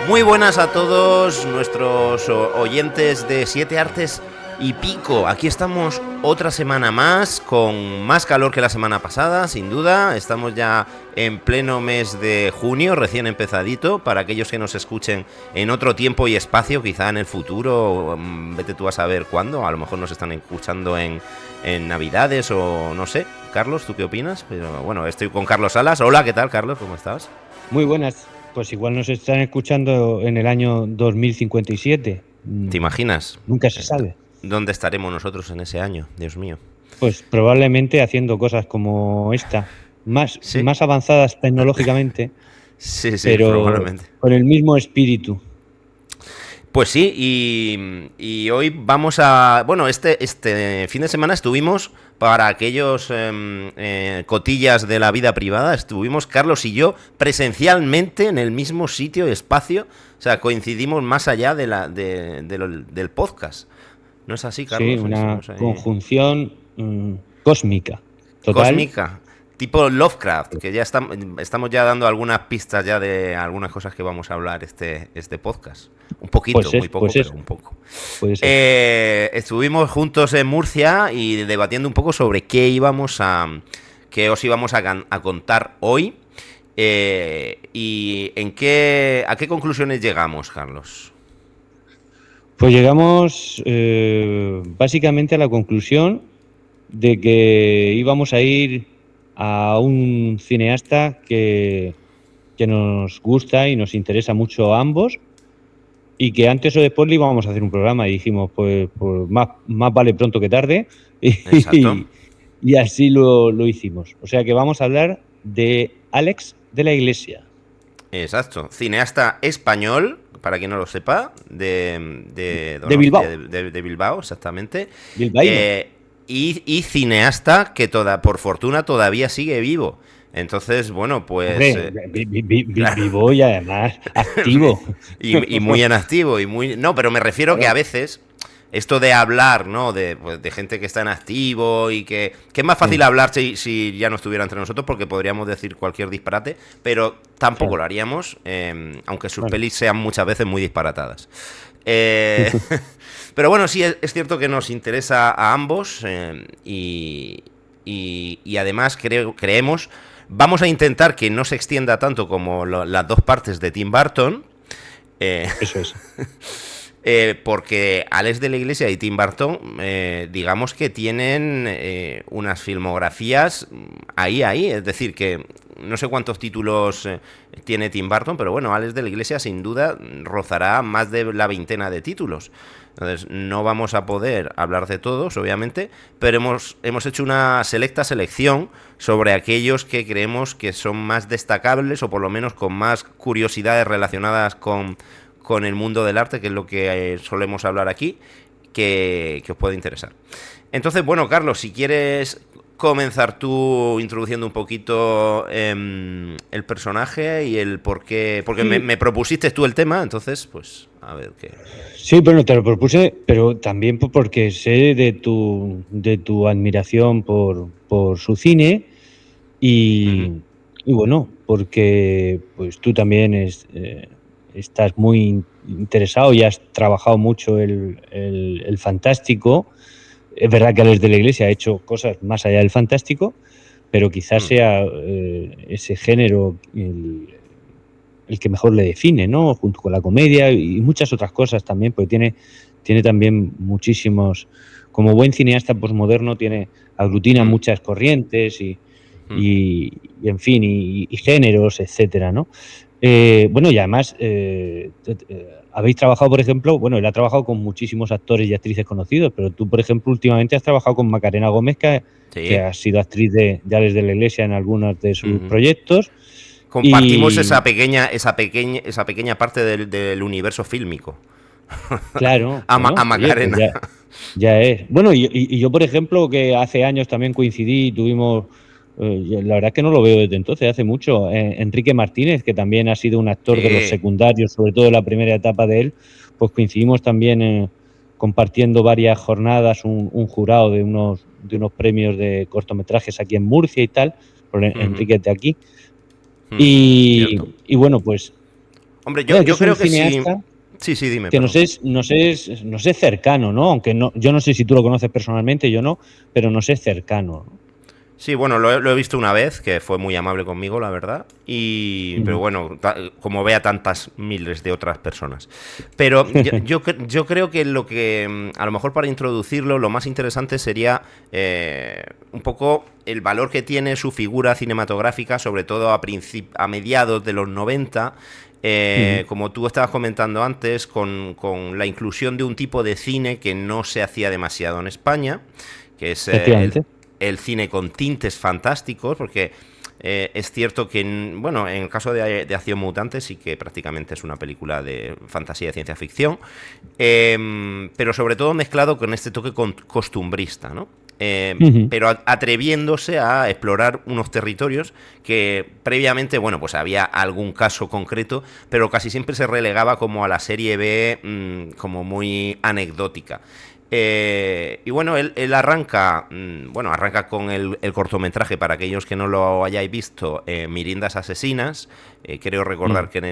Muy buenas a todos nuestros oyentes de Siete Artes y Pico. Aquí estamos otra semana más, con más calor que la semana pasada, sin duda. Estamos ya en pleno mes de junio, recién empezadito. Para aquellos que nos escuchen en otro tiempo y espacio, quizá en el futuro, vete tú a saber cuándo. A lo mejor nos están escuchando en Navidades o no sé. Carlos, ¿tú qué opinas? Pero bueno, estoy con Carlos Salas. Hola, ¿qué tal, Carlos? ¿Cómo estás? Muy buenas. Pues igual nos están escuchando en el año 2057. ¿Te imaginas? Nunca se sabe. ¿Dónde estaremos nosotros en ese año? Dios mío. Pues probablemente haciendo cosas como esta, más Sí, avanzadas tecnológicamente, sí, pero probablemente. con el mismo espíritu. Pues sí, y hoy vamos a... Bueno, este fin de semana estuvimos, para aquellos cotillas de la vida privada, estuvimos Carlos y yo presencialmente en el mismo sitio y espacio. O sea, coincidimos más allá del podcast. ¿No es así, Sí, Carlos? una Hicimos ahí... conjunción cósmica. Total. Cósmica, tipo Lovecraft, que ya estamos ya dando algunas pistas ya de algunas cosas que vamos a hablar este podcast. Un poquito, muy poco, Pues pero eso, un poco. puede ser. Estuvimos juntos en Murcia y debatiendo un poco sobre qué os íbamos a contar hoy. Y a qué conclusiones llegamos, Carlos. Pues llegamos básicamente a la conclusión de que íbamos a ir a un cineasta que nos gusta y nos interesa mucho a ambos, y que antes o después le íbamos a hacer un programa, y dijimos, pues más vale pronto que tarde, Exacto. y así lo hicimos. O sea que vamos a hablar de Àlex de la Iglesia. Exacto, cineasta español, para quien no lo sepa, de Bilbao. De Bilbao, exactamente. Bilbaíno. Y cineasta que por fortuna todavía sigue vivo. Entonces, bueno, pues... Hombre, claro. vivo y además activo. y muy en activo, y muy... No, pero me refiero que a Claro. veces... Esto de hablar, ¿no? Pues, de gente que está en activo y que es más fácil Sí, hablar si ya no estuviera entre nosotros, porque podríamos decir cualquier disparate, pero tampoco claro. lo haríamos, aunque sus Bueno. pelis sean muchas veces muy disparatadas. Eh, pero bueno, sí, es cierto que nos interesa a ambos, y además creemos, vamos a intentar que no se extienda tanto como las dos partes de Tim Burton. Eso es. Porque Àlex de la Iglesia y Tim Burton, digamos que tienen unas filmografías ahí, es decir, que no sé cuántos títulos tiene Tim Burton, pero bueno, Àlex de la Iglesia sin duda rozará más de la veintena de títulos. Entonces, no vamos a poder hablar de todos, obviamente, pero hemos hecho una selecta selección sobre aquellos que creemos que son más destacables, o por lo menos con más curiosidades relacionadas con el mundo del arte, que es lo que solemos hablar aquí, que os puede interesar. Entonces, bueno, Carlos, si quieres comenzar tú introduciendo un poquito el personaje y el por qué, porque Sí. me propusiste tú el tema, entonces, pues, a ver qué... Sí, bueno, te lo propuse, pero también porque sé de tu admiración por su cine, y, Uh-huh. y bueno, porque pues tú también estás muy interesado y has trabajado mucho el fantástico. Es verdad que Àlex de la Iglesia ha hecho cosas más allá del fantástico, pero quizás sea ese género el que mejor le define, ¿no? Junto con la comedia y muchas otras cosas también, porque tiene también muchísimos, como buen cineasta posmoderno, aglutina muchas corrientes y en fin, y géneros, etcétera, ¿no? Bueno, y además habéis trabajado, por ejemplo, bueno, él ha trabajado con muchísimos actores y actrices conocidos, pero tú, por ejemplo, últimamente has trabajado con Macarena Gómez, que Sí. ha sido actriz de Àlex de la Iglesia en algunos de sus Uh-huh. proyectos. Compartimos Y esa pequeña parte del universo fílmico. claro, a bueno, oye, pues Macarena. ya es. Bueno, y yo, por ejemplo, que hace años también coincidí y tuvimos, la verdad es que no lo veo desde entonces, hace mucho, Enrique Martínez, que también ha sido un actor de los Sí. secundarios, sobre todo en la primera etapa de él, pues coincidimos también compartiendo varias jornadas, un jurado de unos premios de cortometrajes aquí en Murcia y tal, por Uh-huh. Enrique de aquí. Cierto. Y bueno, pues Hombre, Claro, que yo es un creo que sí. cineasta Sí, sí, dime, que perdón. nos es cercano, ¿no? Aunque no, yo no sé si tú lo conoces personalmente, yo no, pero nos es cercano, ¿no? Sí, bueno, lo he visto una vez, que fue muy amable conmigo, la verdad. Pero Ujú, bueno, como ve a tantas miles de otras personas. Pero yo creo que lo que, a lo mejor para introducirlo, lo más interesante sería un poco el valor que tiene su figura cinematográfica, sobre todo a mediados de los 90. ujú. Como tú estabas comentando antes, con la inclusión de un tipo de cine que no se hacía demasiado en España, que es Efectivamente. el cine con tintes fantásticos, porque es cierto que, bueno, en el caso de Acción Mutante sí que prácticamente es una película de fantasía de ciencia ficción, pero sobre todo mezclado con este toque costumbrista, ¿no? Ujú. Pero atreviéndose a explorar unos territorios que previamente, bueno, pues había algún caso concreto, pero casi siempre se relegaba como a la serie B, como muy anecdótica. Y bueno, él arranca, bueno, arranca con el cortometraje, para aquellos que no lo hayáis visto, Mirindas Asesinas. Creo recordar Mm. que en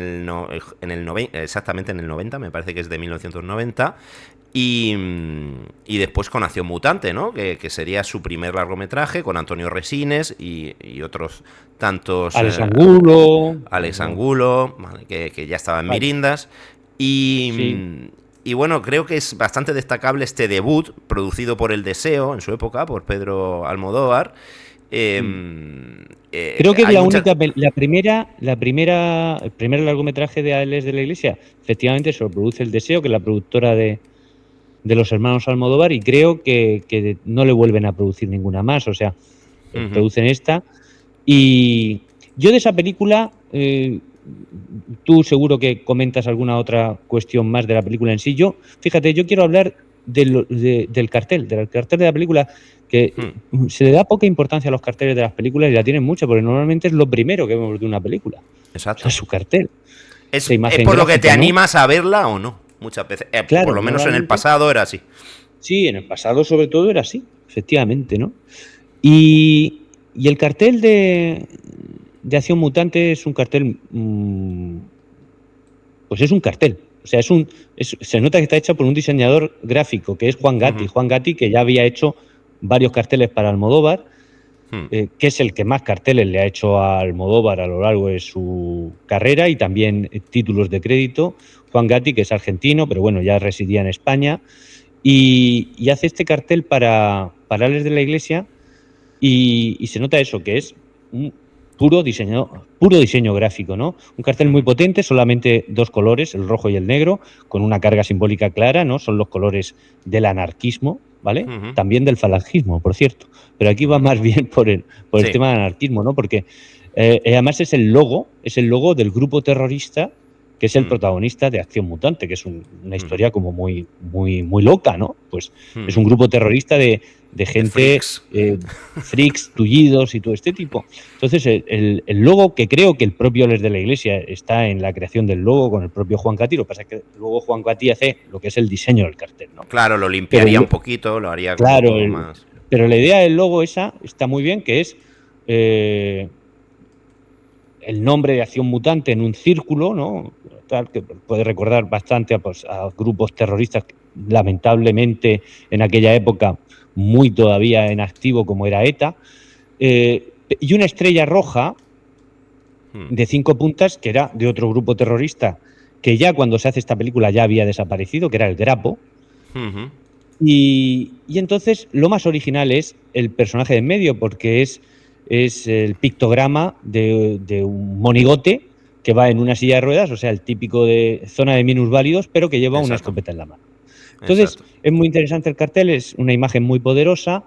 el exactamente en el 90, me parece que es de 1990. Y después con Acción Mutante, ¿no? Que sería su primer largometraje, con Antonio Resines y otros tantos, Alex Angulo, Alex Angulo, ¿vale? Que ya estaba en varios. Mirindas. Y, Sí. y bueno, creo que es bastante destacable este debut, producido por El Deseo en su época, por Pedro Almodóvar. Mm. Creo que es Hay la muchas... única, el primer largometraje de Alex de la Iglesia, efectivamente, se lo produce El Deseo, que es la productora de los hermanos Almodóvar, y creo que no le vuelven a producir ninguna más, o sea, Ujú, producen esta. Y yo de esa película, tú seguro que comentas alguna otra cuestión más de la película en sí. Yo, fíjate, yo quiero hablar del cartel de la película, que mm, se le da poca importancia a los carteles de las películas y la tienen mucha, porque normalmente es lo primero que vemos de una película. O sea, exacto. su cartel, esa Es imagen por lo que te gráfica, ¿no? animas a verla o no, muchas veces. Por Claro, lo menos en el normalmente, pasado era así. sí, en el pasado sobre todo era así, efectivamente, ¿no? Y el cartel de Acción Mutante es un cartel, pues es un cartel. O sea, se nota que está hecha por un diseñador gráfico, que es Juan Gatti. Ujú, Juan Gatti, que ya había hecho varios carteles para Almodóvar, mm, que es el que más carteles le ha hecho a Almodóvar a lo largo de su carrera y también títulos de crédito. Juan Gatti, que es argentino, pero bueno, ya residía en España, y hace este cartel para Alex de la Iglesia. Y se nota eso, que es un puro diseño gráfico, ¿no? Un cartel muy ujú, potente, solamente dos colores, el rojo y el negro, con una carga simbólica clara, ¿no? Son los colores del anarquismo, ¿vale? ujú, También del falangismo, por cierto. Pero aquí va ujú. más bien por el Sí. tema del anarquismo, ¿no? Porque además es el logo del grupo terrorista que es el Mm, protagonista de Acción Mutante, que es una ujú, historia como muy, muy, muy loca, ¿no? Pues es ujú. un grupo terrorista de De gente, freaks. freaks, tullidos y todo este tipo. Entonces, el logo, que creo que el propio Les de la Iglesia está en la creación del logo con el propio Juan Cati, lo que pasa es que luego Juan Cati hace lo que es el diseño del cartel, ¿no? Claro, lo Pero limpiaría un poquito, lo haría como claro, todo más. pero la idea del logo esa está muy bien, que es eh, el nombre de Acción Mutante en un círculo, ¿no? Tal, que puede recordar bastante pues, a grupos terroristas, lamentablemente en aquella época muy todavía en activo como era ETA, y una estrella roja Mm, de 5 puntas que era de otro grupo terrorista que ya cuando se hace esta película ya había desaparecido, que era el Grapo. ujú, Y entonces lo más original es el personaje de en medio, porque es el pictograma de un monigote que va en una silla de ruedas, o sea, el típico de zona de minusválidos, pero que lleva una exacto, escopeta en la mano. Entonces, exacto. es muy interesante el cartel, es una imagen muy poderosa,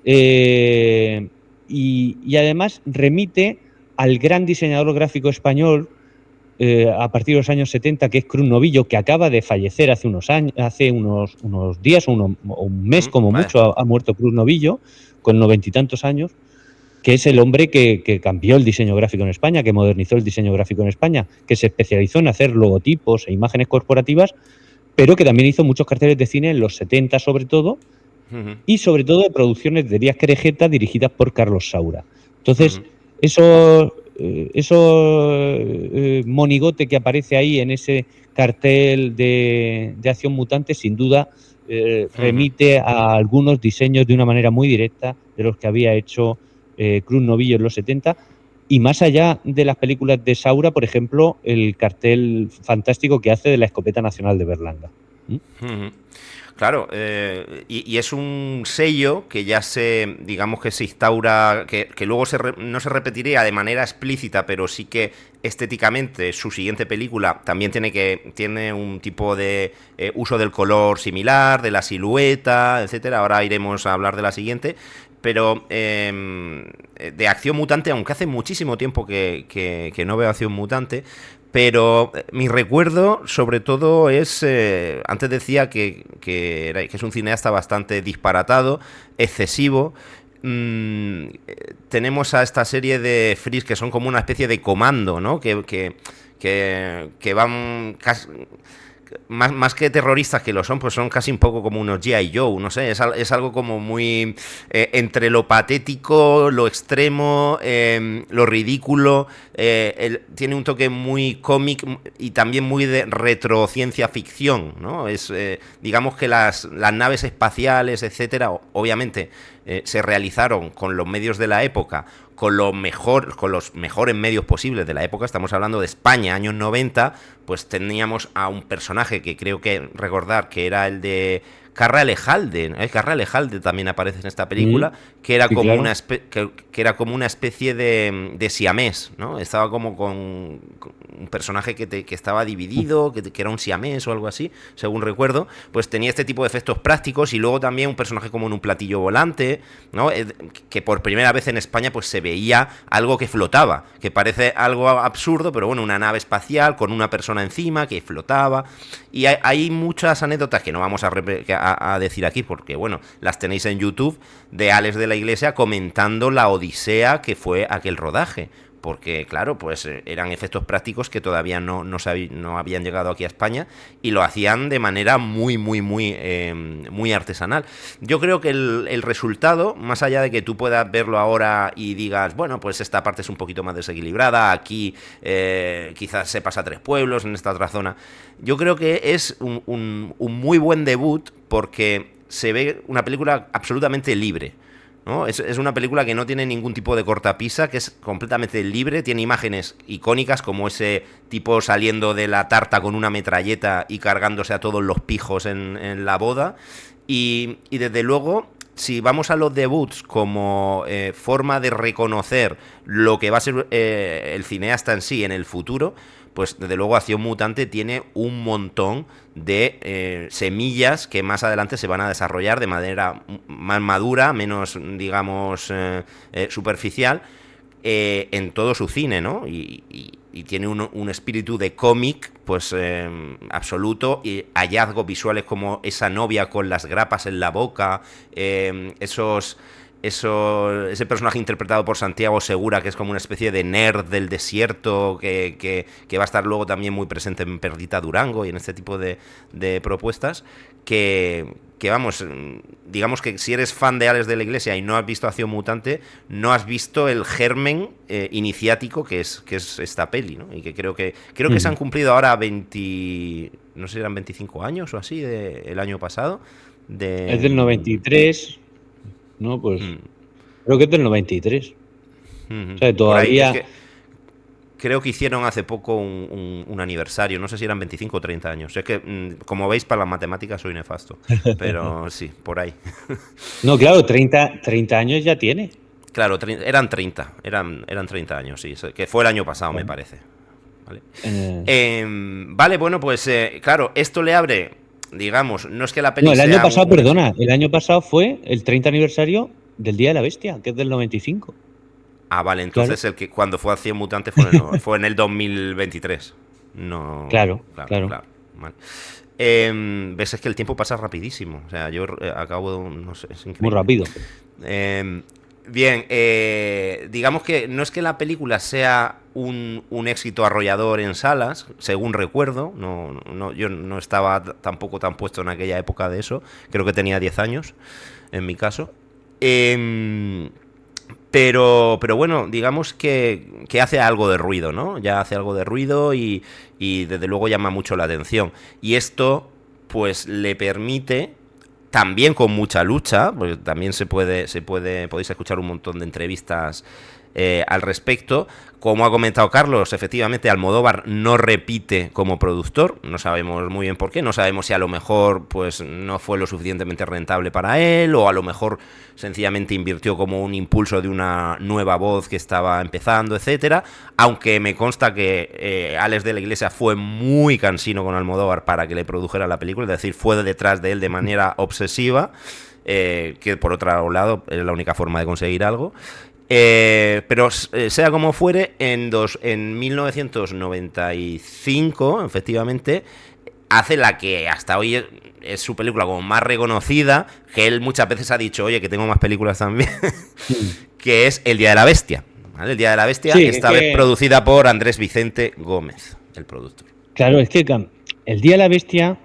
eh, y además remite al gran diseñador gráfico español a partir de los años 70, que es Cruz Novillo, que acaba de fallecer hace unos años, hace unos días o un mes como Vaya. mucho, ha muerto Cruz Novillo, con 90 y tantos años, que es el hombre que cambió el diseño gráfico en España, que modernizó el diseño gráfico en España, que se especializó en hacer logotipos e imágenes corporativas, pero que también hizo muchos carteles de cine en los 70 sobre todo, Ujú, y sobre todo de producciones de Díaz Querejeta dirigidas por Carlos Saura. Entonces, ujú. eso, monigote que aparece ahí en ese cartel de Acción Mutante, sin duda remite a algunos diseños de una manera muy directa de los que había hecho Cruz Novillo en los 70. Y más allá de las películas de Saura, por ejemplo, el cartel fantástico que hace de la Escopeta Nacional de Berlanga. Claro, y es un sello que ya digamos que se instaura, que luego no se repetiría de manera explícita, pero sí que estéticamente su siguiente película también tiene un tipo de uso del color similar, de la silueta, etcétera. Ahora iremos a hablar de la siguiente. Pero de Acción Mutante, aunque hace muchísimo tiempo que no veo Acción Mutante, pero mi recuerdo, sobre todo, es... antes decía que es un cineasta bastante disparatado, excesivo. Tenemos a esta serie de Freeze que son como una especie de comando, ¿no? Que van... Casi, más que terroristas que lo son, pues son casi un poco como unos G.I. Joe, no sé, es algo como muy entre lo patético, lo extremo, lo ridículo, tiene un toque muy cómic y también muy de retrociencia ficción, ¿no? Es, digamos que las naves espaciales, etcétera, obviamente se realizaron con los medios de la época, con los mejores medios posibles de la época. Estamos hablando de España, años 90, pues teníamos a un personaje que creo que recordar que era el de Carra Alejalde. Carra Alejalde también aparece en esta película, que era, sí, como, claro, que era como una especie de siamés, ¿no? Estaba como con un personaje que estaba dividido, que era un siamés o algo así, según recuerdo. Pues tenía este tipo de efectos prácticos, y luego también un personaje como en un platillo volante, ¿no? Que por primera vez en España pues se veía algo que flotaba, que parece algo absurdo, pero bueno, una nave espacial con una persona encima que flotaba. Y hay muchas anécdotas que no vamos a decir aquí, porque bueno, las tenéis en YouTube, de Alex de la Iglesia comentando la odisea que fue aquel rodaje, porque claro, pues eran efectos prácticos que todavía no habían llegado aquí a España, y lo hacían de manera muy artesanal. Yo creo que el resultado, más allá de que tú puedas verlo ahora y digas, bueno, pues esta parte es un poquito más desequilibrada, aquí quizás se pasa a 3 pueblos, en esta otra zona, yo creo que es un muy buen debut, porque se ve una película absolutamente libre, ¿no? Es una película que no tiene ningún tipo de cortapisa, que es completamente libre, tiene imágenes icónicas como ese tipo saliendo de la tarta con una metralleta y cargándose a todos los pijos en la boda, y desde luego, si vamos a los debuts como forma de reconocer lo que va a ser el cineasta en sí en el futuro, pues desde luego Acción Mutante tiene un montón de semillas que más adelante se van a desarrollar de manera más madura, menos, digamos, superficial, en todo su cine, ¿no? Y tiene un espíritu de cómic, pues absoluto, y hallazgos visuales como esa novia con las grapas en la boca, ese personaje interpretado por Santiago Segura, que es como una especie de nerd del desierto, que va a estar luego también muy presente en Perdita Durango y en este tipo de propuestas, que vamos, digamos que si eres fan de Alex de la Iglesia y no has visto Acción Mutante, no has visto el germen iniciático que es esta peli, ¿no? Y que creo que se han cumplido ahora 20, no sé si eran 25 años o así, el año pasado. Es del 93... No, pues creo que es del 93. O sea, todavía... Es que creo que hicieron hace poco un aniversario, no sé si eran 25 o 30 años. Es que, como veis, para las matemáticas soy nefasto, pero sí, por ahí. No, claro, 30 años ya tiene. Claro, eran 30 años, sí, que fue el año pasado, me parece. Vale, bueno, pues claro, esto le abre... Digamos, no es que la peli sea... No, el año pasado, perdona, el año pasado fue el 30 aniversario del Día de la Bestia, que es del 95. Ah, vale, entonces claro. El que cuando fue Acción Mutante fue en el 2023. No. Claro. Vale. Ves, es que el tiempo pasa rapidísimo. O sea, yo acabo, no sé, es increíble. Muy rápido. Bien, digamos que no es que la película sea un éxito arrollador en salas, según recuerdo, yo no estaba tampoco tan puesto en aquella época de eso, creo que tenía 10 años, en mi caso, Pero bueno, digamos que hace algo de ruido, ¿no? Ya hace algo de ruido y desde luego llama mucho la atención. Y esto, pues, le permite, también con mucha lucha, pues también podéis escuchar un montón de entrevistas al respecto. Como ha comentado Carlos, efectivamente Almodóvar no repite como productor, no sabemos muy bien por qué, no sabemos si a lo mejor pues no fue lo suficientemente rentable para él, o a lo mejor sencillamente invirtió como un impulso de una nueva voz que estaba empezando, etcétera, aunque me consta que Alex de la Iglesia fue muy cansino con Almodóvar para que le produjera la película, es decir, fue detrás de él de manera obsesiva, que por otro lado es la única forma de conseguir algo. Pero sea como fuere, en 1995, efectivamente, hace la que hasta hoy es su película como más reconocida, que él muchas veces ha dicho, oye, que tengo más películas también, que es El Día de la Bestia. ¿Vale? El Día de la Bestia, sí, esta vez producida por Andrés Vicente Gómez, el productor. Claro, es que El Día de la Bestia,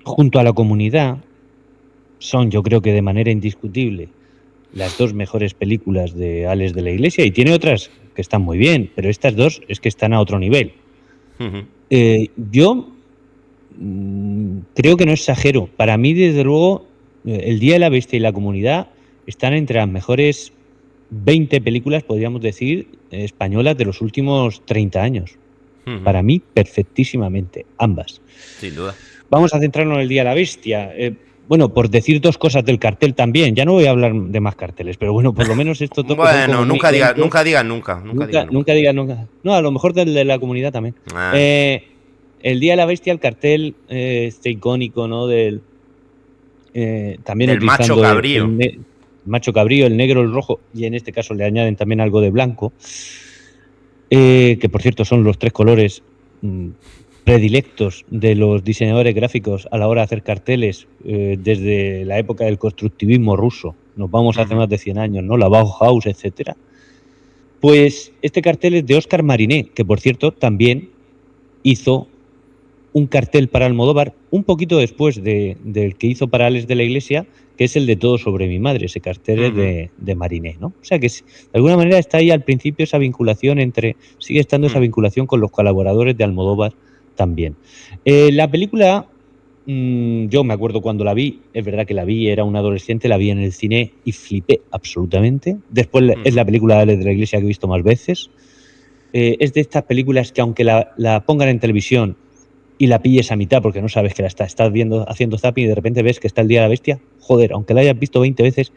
junto a La Comunidad, son, yo creo que de manera indiscutible, las dos mejores películas de Alex de la Iglesia, y tiene otras que están muy bien, pero estas dos es que están a otro nivel. Yo creo que no exagero. Para mí, desde luego, El Día de la Bestia y La Comunidad están entre las mejores 20 películas, podríamos decir, españolas de los últimos 30 años. Para mí, perfectísimamente, ambas. Sin duda. Vamos a centrarnos en El Día de la Bestia. Bueno, por decir dos cosas del cartel también. Ya no voy a hablar de más carteles, pero bueno, por lo menos esto... Bueno, nunca digas nunca. Nunca digas nunca. No, a lo mejor del de La Comunidad también. El Día de la Bestia, el cartel este icónico, ¿no? También el macho cabrío. El macho cabrío, el negro, el rojo, y en este caso le añaden también algo de blanco, que por cierto son los tres colores predilectos de los diseñadores gráficos a la hora de hacer carteles desde la época del constructivismo ruso. Nos vamos hace más de 100 años, ¿no? La Bauhaus, etcétera. Pues este cartel es de Óscar Mariné, que por cierto también hizo un cartel para Almodóvar un poquito después del que hizo para Alex de la Iglesia, que es el de Todo sobre mi madre. Ese cartel es de Mariné, ¿no? O sea que de alguna manera está ahí al principio esa vinculación sigue estando esa vinculación con los colaboradores de Almodóvar también. La película, yo me acuerdo cuando la vi, es verdad que la vi, era un adolescente, la vi en el cine y flipé absolutamente. Después es la película de Alex de la Iglesia que he visto más veces. Es de estas películas que aunque la pongan en televisión y la pilles a mitad porque no sabes que la estás viendo, haciendo zapping, y de repente ves que está El Día de la Bestia, joder, aunque la hayas visto 20 veces,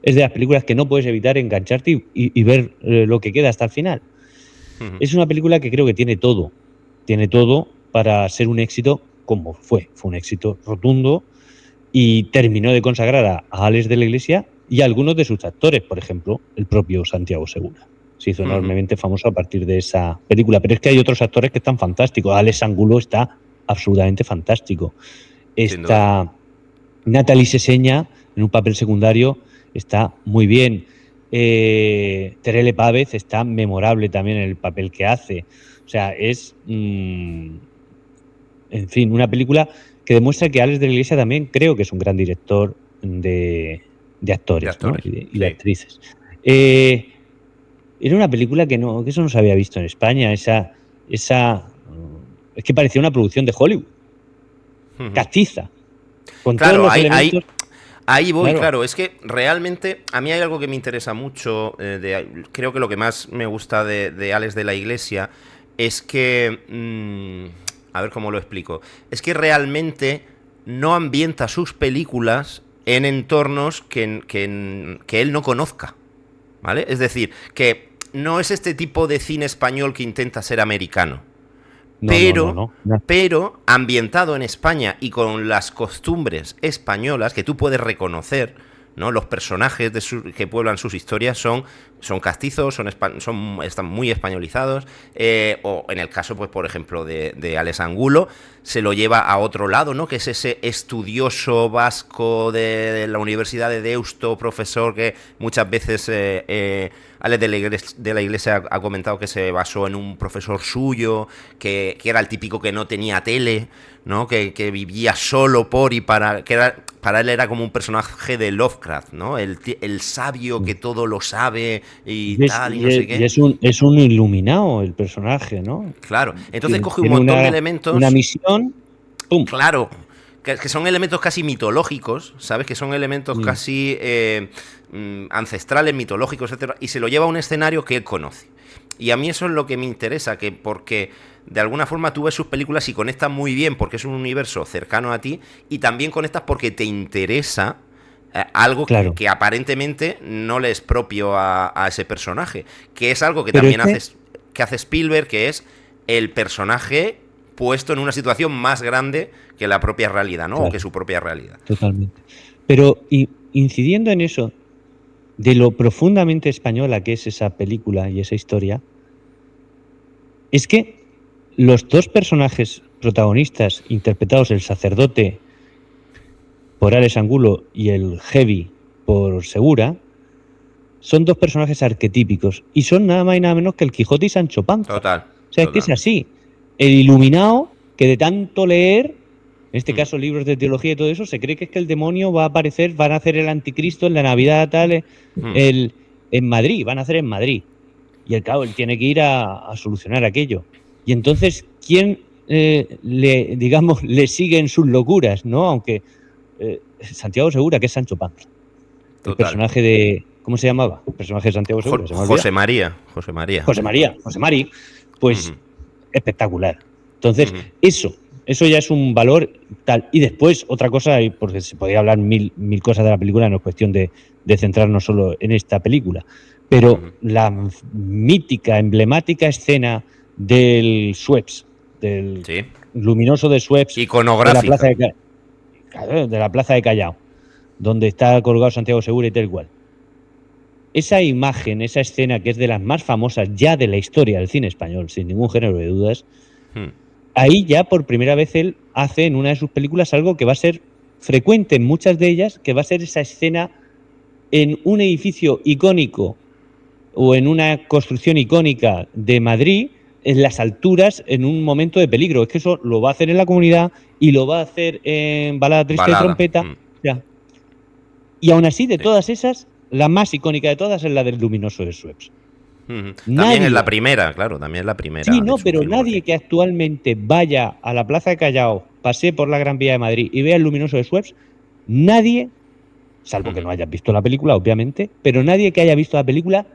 es de las películas que no puedes evitar engancharte y ver lo que queda hasta el final. Es una película que creo que tiene todo para ser un éxito, como fue un éxito rotundo, y terminó de consagrar a Alex de la Iglesia y a algunos de sus actores, por ejemplo, el propio Santiago Segura. Se hizo enormemente famoso a partir de esa película, pero es que hay otros actores que están fantásticos. Alex Angulo está absolutamente fantástico. Está Nathalie Seseña en un papel secundario, está muy bien. Terele Pávez está memorable también en el papel que hace. O sea, es en fin, una película que demuestra que Alex de la Iglesia también creo que es un gran director de actores, ¿no? y de actrices. Era una película que eso no se había visto en España. Es que parecía una producción de Hollywood. Castiza. Con claro, todos los elementos. Ahí voy, claro. Es que realmente a mí hay algo que me interesa mucho. Creo que lo que más me gusta de Alex de la Iglesia es que... a ver cómo lo explico. Es que realmente no ambienta sus películas en entornos que él no conozca. ¿Vale? Es decir, que no es este tipo de cine español que intenta ser americano. No. Pero ambientado en España y con las costumbres españolas que tú puedes reconocer, ¿no? Los personajes que pueblan sus historias son castizos, están muy españolizados, o en el caso, pues por ejemplo, de Alex Angulo, se lo lleva a otro lado, ¿no? Que es ese estudioso vasco de la Universidad de Deusto, profesor que muchas veces Alex de la Iglesia ha comentado que se basó en un profesor suyo, que era el típico que no tenía tele, ¿no? Que vivía solo por y para... que era para él era como un personaje de Lovecraft, ¿no? El sabio que todo lo sabe y tal, y no sé qué. Es un iluminado el personaje, ¿no? Claro, entonces coge un Tiene montón de una elementos. misión, ¡pum! Claro, que son elementos casi mitológicos, ¿sabes? Que son elementos casi ancestrales, mitológicos, etcétera, y se lo lleva a un escenario que él conoce. Y a mí eso es lo que me interesa, que porque de alguna forma tú ves sus películas y conectas muy bien porque es un universo cercano a ti, y también conectas porque te interesa algo Claro. que aparentemente no le es propio a ese personaje, que es algo que Pero también hace Spielberg, que es el personaje puesto en una situación más grande que la propia realidad, ¿no? Claro, O que su propia realidad. totalmente. Pero incidiendo en eso, de lo profundamente española que es esa película y esa historia, es que los dos personajes protagonistas interpretados, el sacerdote por Alex Angulo y el heavy por Segura, son dos personajes arquetípicos y son nada más y nada menos que el Quijote y Sancho Panza. Total. O sea, es que es así. El iluminado que de tanto leer, en este caso libros de teología y todo eso, se cree que es que el demonio va a aparecer, van a hacer el anticristo en la Navidad tal, en Madrid, van a hacer en Madrid. Y el cabo, él tiene que ir a solucionar aquello. Y entonces, ¿quién le sigue en sus locuras? ¿No? Aunque Santiago Segura, que es Sancho Panza. El personaje de... ¿Cómo se llamaba? El personaje de Santiago Segura. José María. José Mari. Pues espectacular. Entonces, eso ya es un valor tal. Y después, otra cosa, porque se podría hablar mil cosas de la película, no es cuestión de centrarnos solo en esta película. Pero la mítica, emblemática escena del Sueps, del luminoso de Sueps, iconográfica, de la plaza de Callao, donde está colgado Santiago Segura y tal cual. Esa imagen, esa escena que es de las más famosas ya de la historia del cine español, sin ningún género de dudas, ahí ya por primera vez él hace en una de sus películas algo que va a ser frecuente en muchas de ellas, que va a ser esa escena en un edificio icónico o en una construcción icónica de Madrid, en las alturas, en un momento de peligro. Es que eso lo va a hacer en La Comunidad y lo va a hacer en Balada Triste de Trompeta. Ya. Y aún así, de todas esas, la más icónica de todas es la del luminoso de Sueps. También es la primera, claro, también es la primera. Sí, no, pero nadie que actualmente vaya a la Plaza de Callao, pase por la Gran Vía de Madrid y vea el luminoso de Sueps, nadie, salvo que no hayas visto la película, obviamente, pero nadie que haya visto la película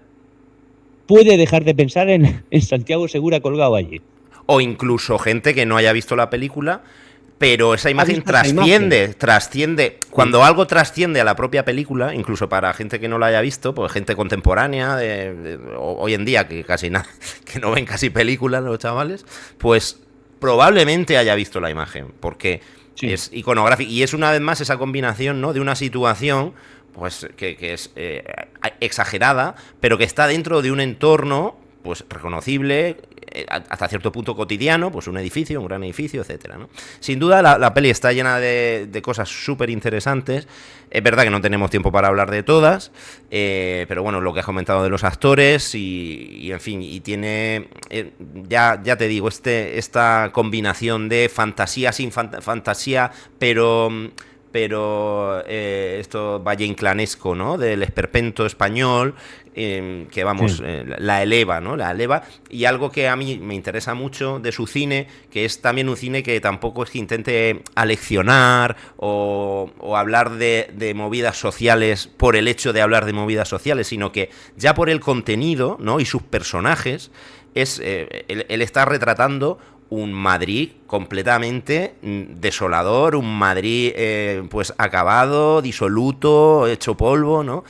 puede dejar de pensar en Santiago Segura colgado allí. O incluso gente que no haya visto la película, pero esa imagen trasciende. Cuando algo trasciende a la propia película, incluso para gente que no la haya visto, pues gente contemporánea, hoy en día, que casi nada, que no ven casi películas los chavales, pues probablemente haya visto la imagen, porque es iconográfica. Y es una vez más esa combinación, ¿no?, de una situación pues que es exagerada, pero que está dentro de un entorno pues reconocible, hasta cierto punto cotidiano, pues un edificio, un gran edificio, etcétera, ¿no? Sin duda la peli está llena de cosas súper interesantes. Es verdad que no tenemos tiempo para hablar de todas, pero bueno, lo que has comentado de los actores y en fin, y tiene, ya te digo, esta combinación de fantasía sin fantasía, pero esto valle inclanesco, ¿no?, del esperpento español, que vamos, la eleva, ¿no? La eleva, y algo que a mí me interesa mucho de su cine, que es también un cine que tampoco es que intente aleccionar o hablar de movidas sociales por el hecho de hablar de movidas sociales, sino que ya por el contenido, ¿no?, y sus personajes, él está retratando un Madrid completamente desolador, un Madrid pues acabado, disoluto, hecho polvo, ¿no?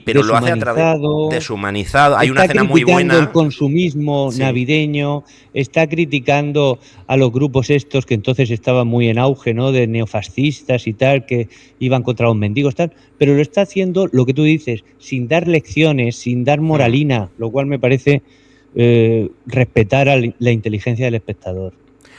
Pero lo hace a través deshumanizado. Hay una escena muy buena. Está criticando el consumismo navideño, está criticando a los grupos estos que entonces estaban muy en auge, ¿no?, de neofascistas y tal, que iban contra los mendigos, tal, pero lo está haciendo, lo que tú dices, sin dar lecciones, sin dar moralina, lo cual me parece respetar a la inteligencia del espectador,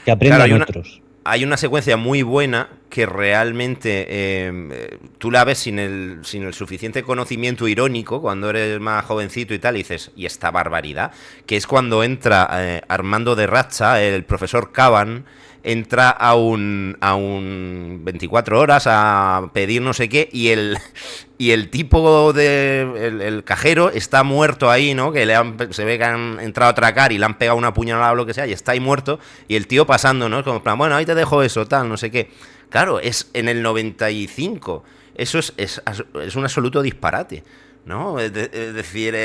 que aprenda a otros. Hay una secuencia muy buena que realmente tú la ves sin el suficiente conocimiento irónico cuando eres más jovencito y tal, y dices, ¿y esta barbaridad? Que es cuando entra Armando de Racha, el profesor Caban, entra a un 24 horas a pedir no sé qué, y el tipo el cajero está muerto ahí, ¿no? Que se ve que han entrado a atracar y le han pegado una puñalada o lo que sea, y está ahí muerto, y el tío pasando, ¿no? Como, bueno, ahí te dejo eso, tal, no sé qué. Claro, es en el 95. Eso es un absoluto disparate, ¿no? Es decir,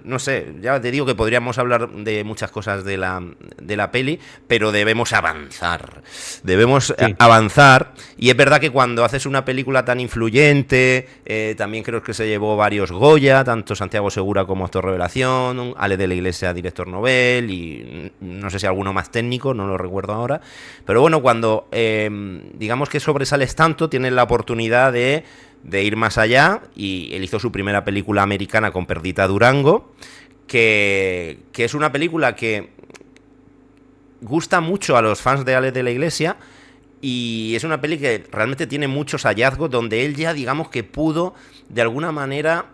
no sé, ya te digo que podríamos hablar de muchas cosas de la peli, pero debemos avanzar. Debemos avanzar. Y es verdad que cuando haces una película tan influyente, también creo que se llevó varios Goya, tanto Santiago Segura como Actor Revelación, Ale de la Iglesia, director Nobel, y no sé si alguno más técnico, no lo recuerdo ahora. Pero bueno, cuando digamos que sobresales tanto, tienes la oportunidad de ir más allá, y él hizo su primera película americana con Perdita Durango, que es una película que gusta mucho a los fans de Ale de la Iglesia, y es una peli que realmente tiene muchos hallazgos donde él ya, digamos, que pudo de alguna manera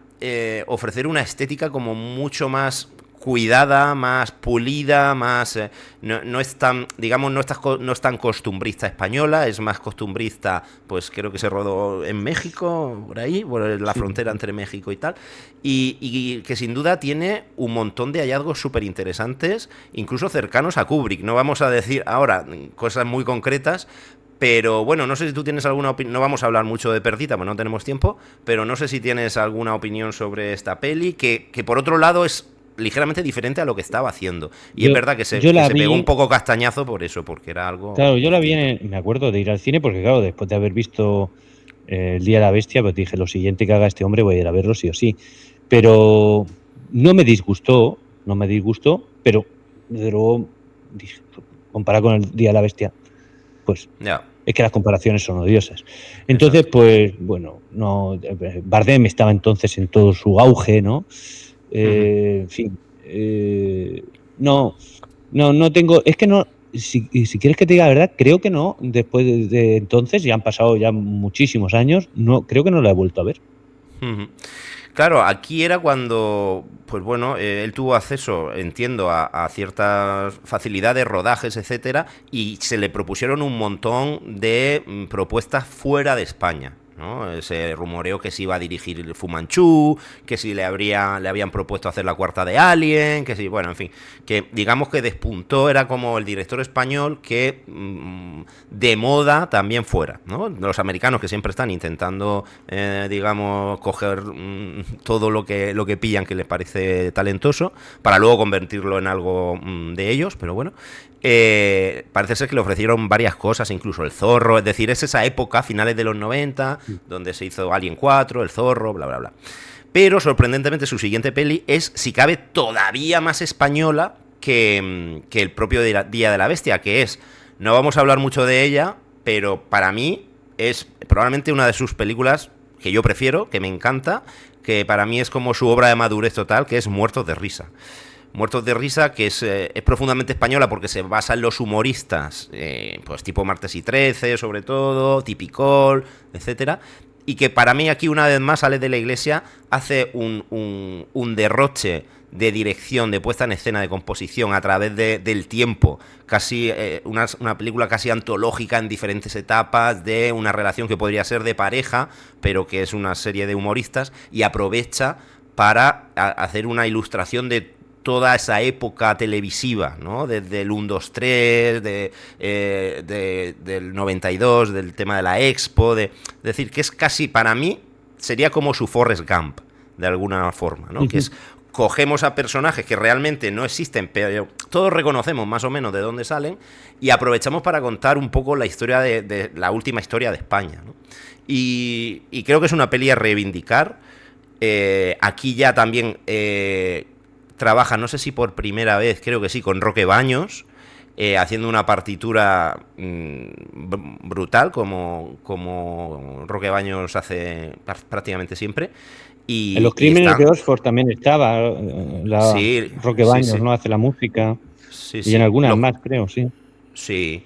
ofrecer una estética como mucho más cuidada, más pulida, más no es tan, digamos, no es tan costumbrista española, es más costumbrista, pues creo que se rodó en México, por ahí, por la frontera entre México y tal, y que sin duda tiene un montón de hallazgos súper interesantes, incluso cercanos a Kubrick. No vamos a decir ahora cosas muy concretas, pero bueno, no sé si tú tienes alguna opinión. No vamos a hablar mucho de Perdita, pues no tenemos tiempo, pero no sé si tienes alguna opinión sobre esta peli, que por otro lado es ligeramente diferente a lo que estaba haciendo. Y es verdad que se pegó un poco castañazo por eso, porque era algo... Claro, yo la vi, me acuerdo de ir al cine, porque claro, después de haber visto El Día de la Bestia, pues dije, lo siguiente que haga este hombre voy a ir a verlo sí o sí. Pero no me disgustó, pero desde luego, dije, comparado con El Día de la Bestia, pues es que las comparaciones son odiosas. Entonces, pues bueno, no, Bardem estaba entonces en todo su auge, ¿no? En fin, no tengo, es que no, si quieres que te diga la verdad, creo que no, después de entonces, ya han pasado ya muchísimos años, no, creo que no la he vuelto a ver. Claro, aquí era cuando, pues bueno, él tuvo acceso, entiendo, a ciertas facilidades, rodajes, etcétera, y se le propusieron un montón de propuestas fuera de España, ¿no? Se rumoreó que se iba a dirigir Fu Manchu, que si le habían propuesto hacer la cuarta de Alien, que si, bueno, en fin, que digamos que despuntó, era como el director español que de moda también fuera, ¿no? Los americanos que siempre están intentando, digamos, coger todo lo que pillan que les parece talentoso, para luego convertirlo en algo de ellos, pero bueno. Parece ser que le ofrecieron varias cosas, incluso el Zorro, es decir, es esa época, finales de los 90, donde se hizo Alien 4, el Zorro, bla, bla, bla. Pero, sorprendentemente, su siguiente peli es, si cabe, todavía más española que el propio Día de la Bestia, que es, no vamos a hablar mucho de ella, pero para mí es probablemente una de sus películas que yo prefiero, que me encanta, que para mí es como su obra de madurez total, que es Muertos de Risa. Muertos de Risa, que es profundamente española porque se basa en los humoristas, pues tipo Martes y 13, sobre todo, Tipicol, etcétera, y que para mí aquí una vez más Ale de la Iglesia hace un derroche de dirección, de puesta en escena, de composición a través del tiempo, casi una película casi antológica en diferentes etapas de una relación que podría ser de pareja, pero que es una serie de humoristas, y aprovecha para hacer una ilustración de toda esa época televisiva, ¿no? Desde el 1, 2, 3, del 92, del tema de la Expo, es decir, que es casi, para mí, sería como su Forrest Gump, de alguna forma, ¿no? Que es, cogemos a personajes que realmente no existen, pero todos reconocemos más o menos de dónde salen, y aprovechamos para contar un poco la historia de la última historia de España, ¿no? Y creo que es una peli a reivindicar. Aquí ya también... trabaja, no sé si por primera vez, creo que sí, con Roque Baños, haciendo una partitura brutal, como Roque Baños hace prácticamente siempre. Y, en Los Crímenes de Oxford también estaba sí, Roque Baños, sí. ¿no? Hace la música. Sí, y en algunas Los, más, creo, sí. Sí.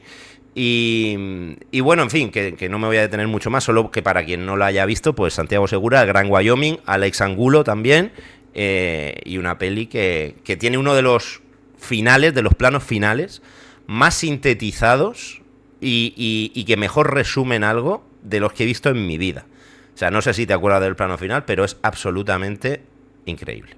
Y bueno, en fin, que no me voy a detener mucho más, solo que para quien no lo haya visto, pues Santiago Segura, El Gran Wyoming, Alex Angulo también, y una peli que tiene uno de los finales, de los planos finales, más sintetizados y que mejor resumen algo de los que he visto en mi vida. O sea, no sé si te acuerdas del plano final, pero es absolutamente increíble.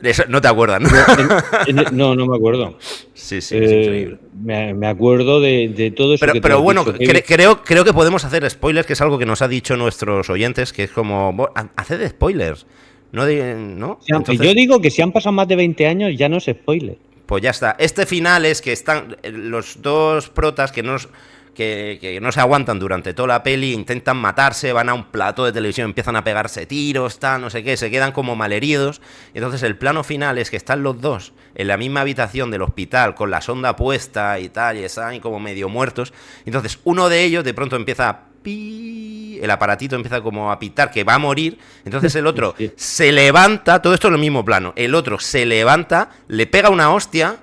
Eso, no te acuerdas, ¿no? No me acuerdo. Sí, es increíble. Me acuerdo de todo eso. Pero bueno, creo que podemos hacer spoilers, que es algo que nos ha dicho nuestros oyentes, que es como, haced spoilers. ¿No? Entonces, yo digo que si han pasado más de 20 años ya no es spoiler. Pues ya está. Este final es que están los dos protas que no se aguantan durante toda la peli, intentan matarse, van a un plató de televisión, empiezan a pegarse tiros, no sé qué, se quedan como malheridos. Entonces el plano final es que están los dos en la misma habitación del hospital con la sonda puesta y tal, y están como medio muertos. Entonces uno de ellos de pronto empieza a el aparatito empieza como a pitar que va a morir. Entonces el otro se levanta, todo esto en el mismo plano, el otro se levanta, le pega una hostia,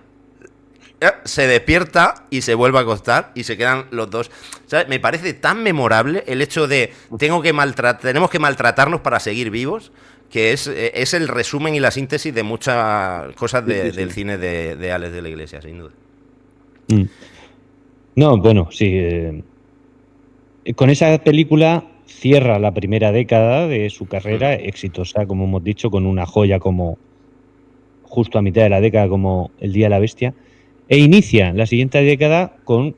se despierta y se vuelve a acostar y se quedan los dos. ¿Sabes? Me parece tan memorable el hecho de tenemos que maltratarnos para seguir vivos, que es el resumen y la síntesis de muchas cosas del cine de Alex de la Iglesia, sin duda. No, bueno, sí. Con esa película cierra la primera década de su carrera exitosa, como hemos dicho, con una joya como justo a mitad de la década como El Día de la Bestia, e inicia la siguiente década con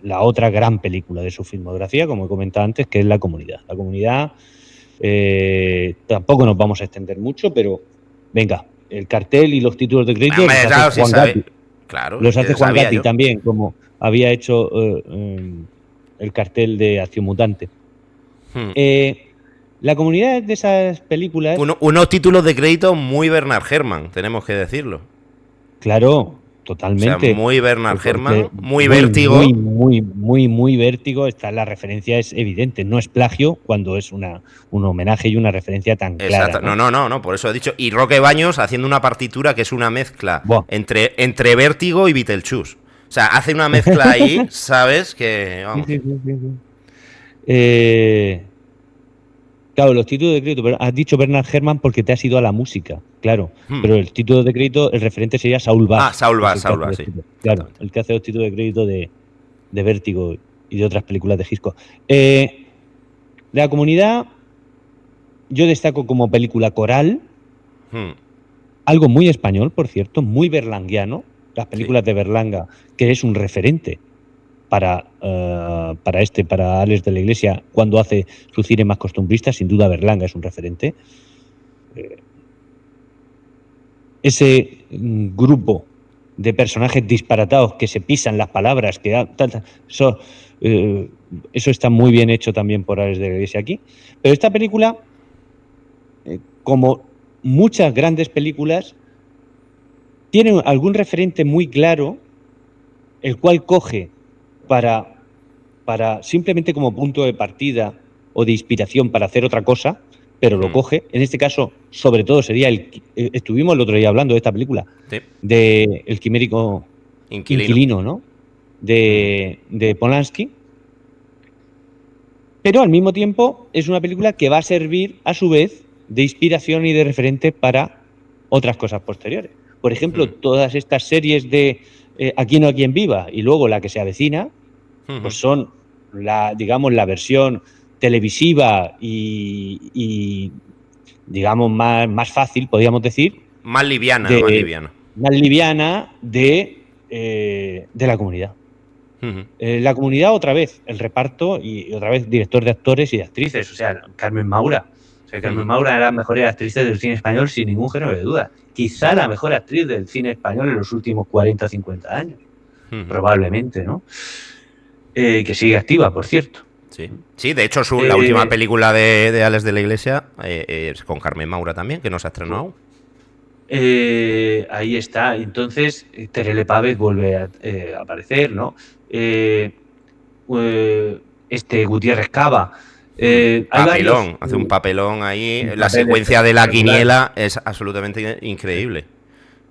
la otra gran película de su filmografía, como he comentado antes, que es La Comunidad. La Comunidad, tampoco nos vamos a extender mucho, pero venga, el cartel y los títulos de crédito los hace Juan Gatti. Claro, los hace Juan Gatti también, como había hecho el cartel de Acción Mutante. La Comunidad es de esas películas... Unos títulos de crédito muy Bernard Herrmann, tenemos que decirlo. Claro, totalmente. O sea, muy Bernard Herrmann, muy Vértigo. Muy Vértigo. La referencia es evidente, no es plagio cuando es un homenaje y una referencia tan clara. No, por eso he dicho. Y Roque Baños haciendo una partitura que es una mezcla entre Vértigo y Beetlejuice. O sea, hace una mezcla ahí, ¿sabes? Que vamos. Sí. Claro, los títulos de crédito, pero has dicho Bernard Herrmann porque te has ido a la música, claro. Pero el título de crédito, el referente sería Saul Bass. Saul Bass, sí. Claro, el que hace los títulos de crédito de Vértigo y de otras películas de Hitchcock. La Comunidad, yo destaco como película coral, algo muy español, por cierto, muy berlanguiano. Las películas de Berlanga, que es un referente para Alex de la Iglesia cuando hace su cine más costumbrista, sin duda Berlanga es un referente. Ese grupo de personajes disparatados que se pisan las palabras, eso está muy bien hecho también por Alex de la Iglesia aquí. Pero esta película, como muchas grandes películas, tiene algún referente muy claro, el cual coge para simplemente como punto de partida o de inspiración para hacer otra cosa, pero lo coge. En este caso, sobre todo, sería estuvimos el otro día hablando de esta película, de El quimérico inquilino, ¿no? De Polanski. Pero al mismo tiempo es una película que va a servir, a su vez, de inspiración y de referente para otras cosas posteriores. Por ejemplo, todas estas series de Aquí no hay quien viva y luego La que se avecina, pues son la versión televisiva y digamos más fácil, podríamos decir. Más liviana de La Comunidad. La Comunidad, otra vez, el reparto y otra vez director de actores y de actrices. O sea, Carmen Maura. Carmen Maura era la mejor actriz del cine español sin ningún género de duda. Quizá la mejor actriz del cine español en los últimos 40 o 50 años. Probablemente, ¿no? Que sigue activa, por cierto. Sí, de hecho la última película de Alex de la Iglesia es con Carmen Maura también, que no se ha estrenado. Ahí está. Entonces, Terele Pávez vuelve a aparecer, ¿no? Gutiérrez Cava. Hace un papelón ahí. La secuencia de la quiniela es absolutamente increíble.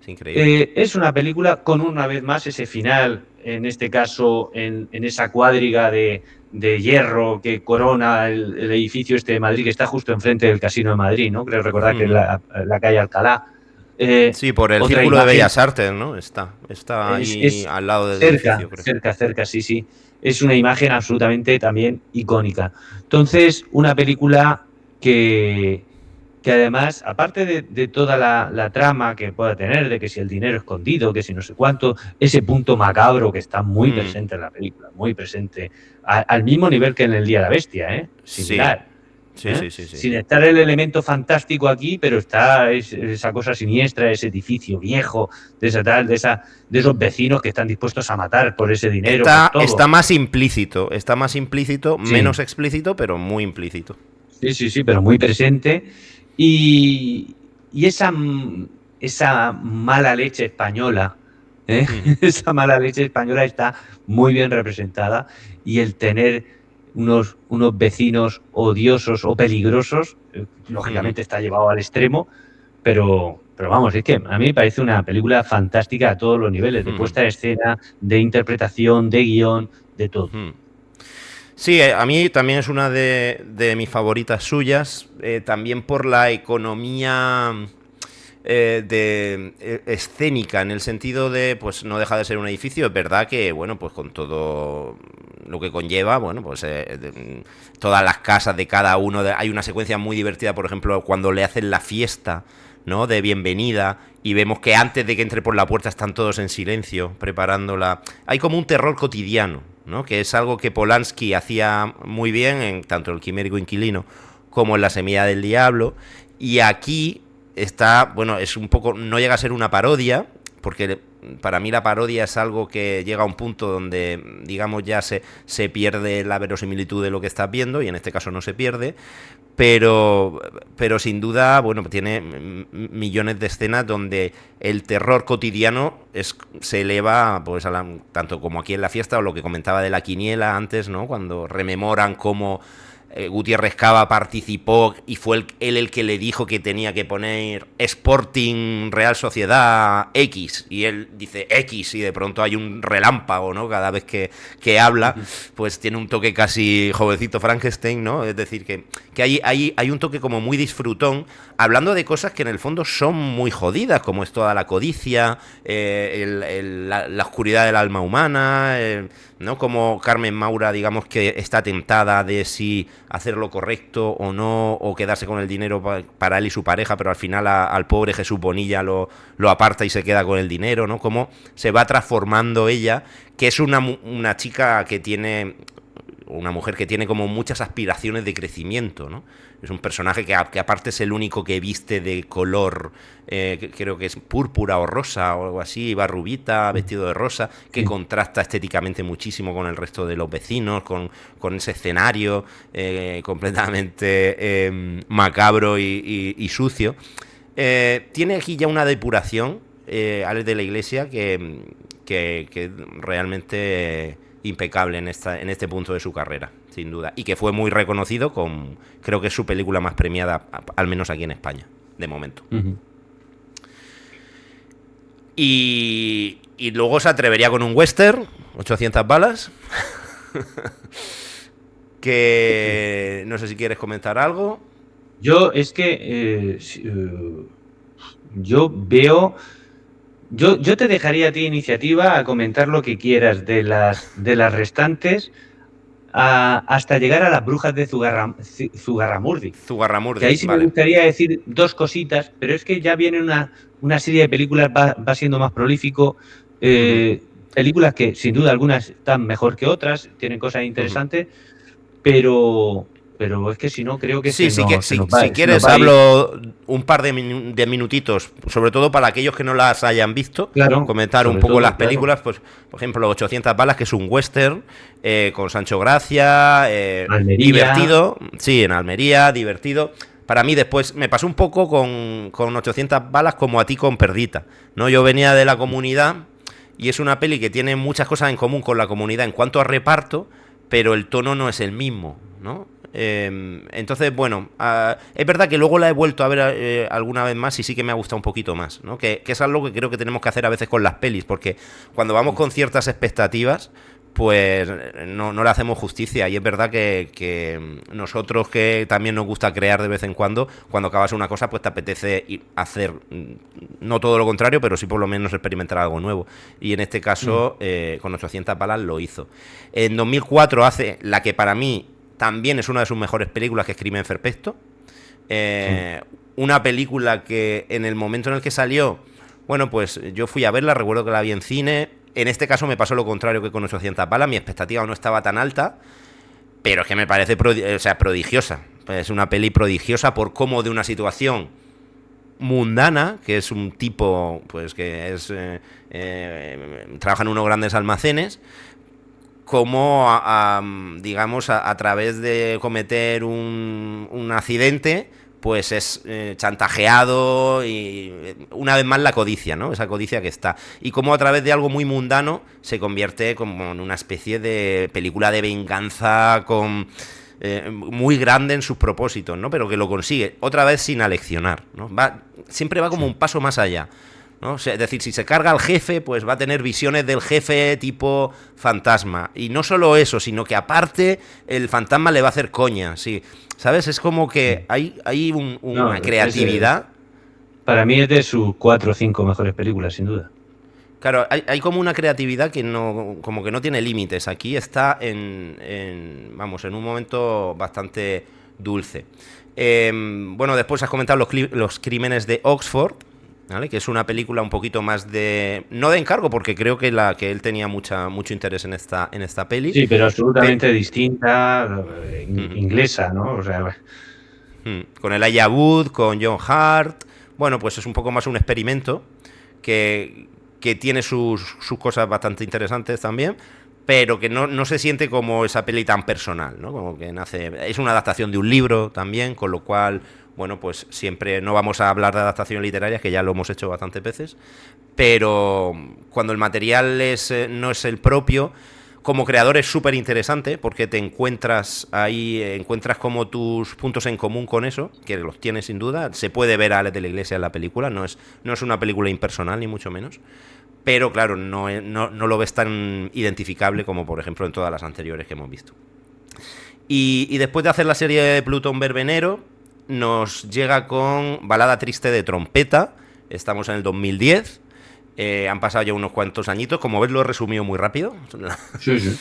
Es increíble. Es una película con una vez más ese final en este caso, en esa cuadriga de hierro que corona el edificio este de Madrid, que está justo enfrente del Casino de Madrid, ¿no? Creo recordar que es la calle Alcalá. Sí, por el Otra Círculo de imagen, Bellas Artes, ¿no? Está ahí es al lado del cerca, edificio, creo. cerca, sí, sí. Es una imagen absolutamente también icónica. Entonces, una película que además, aparte de toda la trama que pueda tener, de que si el dinero escondido, que si no sé cuánto, ese punto macabro que está muy presente en la película, muy presente, al mismo nivel que en El Día de la Bestia, Sí. similar. Sí. Sin estar el elemento fantástico aquí, pero está esa cosa siniestra, ese edificio viejo, de esos vecinos que están dispuestos a matar por ese dinero, por todo. Está más implícito, menos Sí, explícito, pero muy implícito. sí, pero muy presente. Y esa mala leche española, esa mala leche española está muy bien representada, y el tener unos vecinos odiosos o peligrosos, lógicamente está llevado al extremo, pero vamos, es que a mí me parece una película fantástica a todos los niveles, de puesta de escena, de interpretación, de guión, de todo. Sí, a mí también es una de mis favoritas suyas, también por la economía escénica, en el sentido de, pues no deja de ser un edificio, es verdad que, bueno, pues con todo lo que conlleva, bueno, pues todas las casas de cada uno, hay una secuencia muy divertida, por ejemplo, cuando le hacen la fiesta, ¿no? De bienvenida, y vemos que antes de que entre por la puerta están todos en silencio, preparándola. Hay como un terror cotidiano, ¿no? Que es algo que Polanski hacía muy bien en tanto El Quimérico Inquilino como en La Semilla del Diablo, y aquí está, bueno, es un poco, no llega a ser una parodia, porque para mí la parodia es algo que llega a un punto donde, digamos, ya se pierde la verosimilitud de lo que estás viendo, y en este caso no se pierde, pero sin duda, bueno, tiene millones de escenas donde el terror cotidiano se eleva, pues tanto como aquí en la fiesta, o lo que comentaba de la quiniela antes, ¿no? Cuando rememoran cómo Gutiérrez Cava participó y fue él el que le dijo que tenía que poner Sporting Real Sociedad X, y él dice X y de pronto hay un relámpago, ¿no? Cada vez que habla, pues tiene un toque casi jovencito Frankenstein, ¿no? Es decir, que hay un toque como muy disfrutón, hablando de cosas que en el fondo son muy jodidas, como es toda la codicia, la oscuridad del alma humana, ¿no? Como Carmen Maura, digamos, que está tentada de si hacer lo correcto o no, o quedarse con el dinero para él y su pareja, pero al final al pobre Jesús Bonilla lo aparta y se queda con el dinero, ¿no? Cómo se va transformando ella, que es una chica que tiene, una mujer que tiene como muchas aspiraciones de crecimiento, ¿no? Es un personaje que aparte es el único que viste de color, creo que es púrpura o rosa o algo así, va rubita, vestido de rosa, que contrasta estéticamente muchísimo con el resto de los vecinos, con ese escenario completamente macabro y sucio. Tiene aquí ya una depuración, Alex de la Iglesia, que realmente impecable en este punto de su carrera, sin duda, y que fue muy reconocido creo que es su película más premiada, al menos aquí en España, de momento. Y luego se atrevería con un western, 800 balas, que no sé si quieres comentar algo. Yo es que yo veo... Yo te dejaría a ti iniciativa a comentar lo que quieras de las restantes, hasta llegar a las brujas de Zugarramurdi. Que ahí Zugarramurdi, sí me vale. gustaría decir dos cositas, pero es que ya viene una serie de películas, va siendo más prolífico. Películas que sin duda algunas están mejor que otras, tienen cosas interesantes, pero es que si no, creo que Sí, si se nos quieres va a ir. hablo un par de minutitos, sobre todo para aquellos que no las hayan visto, Claro, comentar un sobre poco todo, las claro. películas, pues por ejemplo 800 balas, que es un western con Sancho Gracia, Almería. divertido, sí, en Almería, divertido. Para mí después me pasó un poco con 800 balas como a ti con Perdita, ¿no? Yo venía de la Comunidad y es una peli que tiene muchas cosas en común con la Comunidad en cuanto a reparto, pero el tono no es el mismo, ¿no? Entonces, bueno, es verdad que luego la he vuelto a ver alguna vez más y sí que me ha gustado un poquito más, ¿no? Que es algo que creo que tenemos que hacer a veces con las pelis, porque cuando vamos con ciertas expectativas, pues no le hacemos justicia. Y es verdad que nosotros, que también nos gusta crear de vez en cuando acabas una cosa, pues te apetece hacer, no todo lo contrario, pero sí por lo menos experimentar algo nuevo. Y en este caso, con 800 balas lo hizo. En 2004 hace la que para mí también es una de sus mejores películas, que es Crimen Perfecto. Una película que en el momento en el que salió, bueno, pues yo fui a verla, recuerdo que la vi en cine. En este caso me pasó lo contrario que con 800 balas, mi expectativa no estaba tan alta, pero es que me parece prodigiosa. Es una peli prodigiosa por cómo de una situación mundana, que es un tipo pues que es trabaja en unos grandes almacenes, como digamos a través de cometer un accidente, pues es chantajeado y una vez más la codicia, ¿no? Esa codicia que está. Y como a través de algo muy mundano se convierte como en una especie de película de venganza con muy grande en sus propósitos, ¿no? Pero que lo consigue, otra vez sin aleccionar, ¿no? Siempre va como un paso más allá, ¿no? O sea, es decir, si se carga al jefe, pues va a tener visiones del jefe tipo fantasma. Y no solo eso, sino que aparte el fantasma le va a hacer coña, sí. ¿Sabes? Es como que hay una creatividad. Para mí es de sus 4 o 5 mejores películas, sin duda. Claro, hay como una creatividad que no, como que no tiene límites. Aquí está vamos, en un momento bastante dulce. Bueno, después has comentado los crímenes de Oxford, ¿vale? Que es una película un poquito más no de encargo, porque creo que él tenía mucho interés en esta peli. Sí, pero absolutamente distinta, inglesa, ¿no? O sea, con Elijah Wood, con John Hart. Bueno, pues es un poco más un experimento que tiene sus cosas bastante interesantes también, pero que no se siente como esa peli tan personal, ¿no? Como que es una adaptación de un libro también, con lo cual, bueno, pues siempre no vamos a hablar de adaptaciones literarias, que ya lo hemos hecho bastantes veces, pero cuando el material no es el propio, como creador es súper interesante, porque te encuentras como tus puntos en común con eso, que los tienes sin duda. Se puede ver a Alex de la Iglesia en la película, no es una película impersonal, ni mucho menos. Pero claro, no lo ves tan identificable como por ejemplo en todas las anteriores que hemos visto. Y después de hacer la serie de Plutón Verbenero, nos llega con Balada Triste de Trompeta. Estamos en el 2010. Han pasado ya unos cuantos añitos. Como ves, lo he resumido muy rápido. Sí, sí.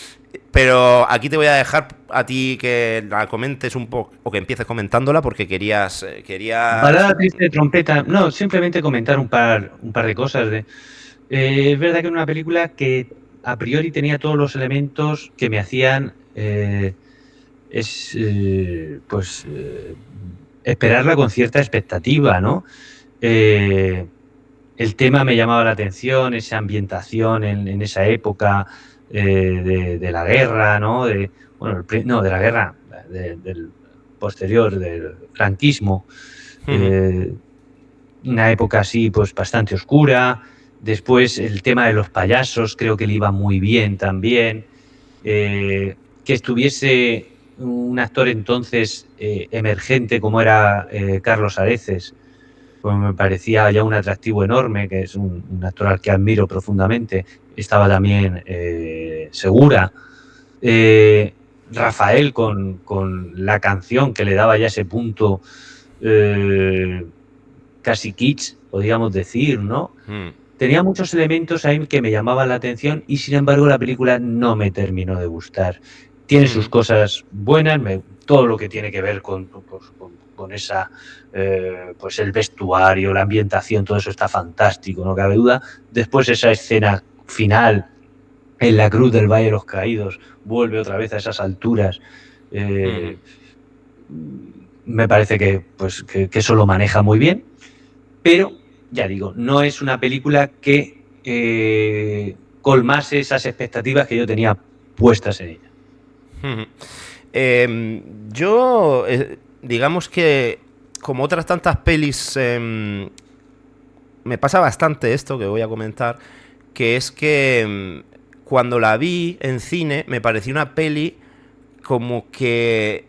Pero aquí te voy a dejar a ti que la comentes un poco, o que empieces comentándola, porque querías... Balada Triste de Trompeta. No, simplemente comentar un par de cosas. Es verdad que era una película que a priori tenía todos los elementos que me hacían esperarla con cierta expectativa, ¿no? El tema me llamaba la atención, esa ambientación en esa época de la guerra, ¿no? De la guerra, del posterior, del franquismo. Una época así, pues bastante oscura. Después el tema de los payasos, creo que le iba muy bien también. Que estuviese un actor entonces emergente como era Carlos Areces, pues me parecía ya un atractivo enorme, que es un actor al que admiro profundamente. Estaba también Segura. Rafael con la canción que le daba ya ese punto casi kitsch, podríamos decir, ¿no? Tenía muchos elementos ahí que me llamaban la atención y sin embargo la película no me terminó de gustar. Tiene sus cosas buenas, todo lo que tiene que ver con esa, pues el vestuario, la ambientación, todo eso está fantástico, no cabe duda. Después esa escena final en la cruz del Valle de los Caídos vuelve otra vez a esas alturas. Me parece que eso lo maneja muy bien, pero ya digo, no es una película que colmase esas expectativas que yo tenía puestas en ella. Yo, digamos que como otras tantas pelis, me pasa bastante esto que voy a comentar, que es que cuando la vi en cine me pareció una peli como que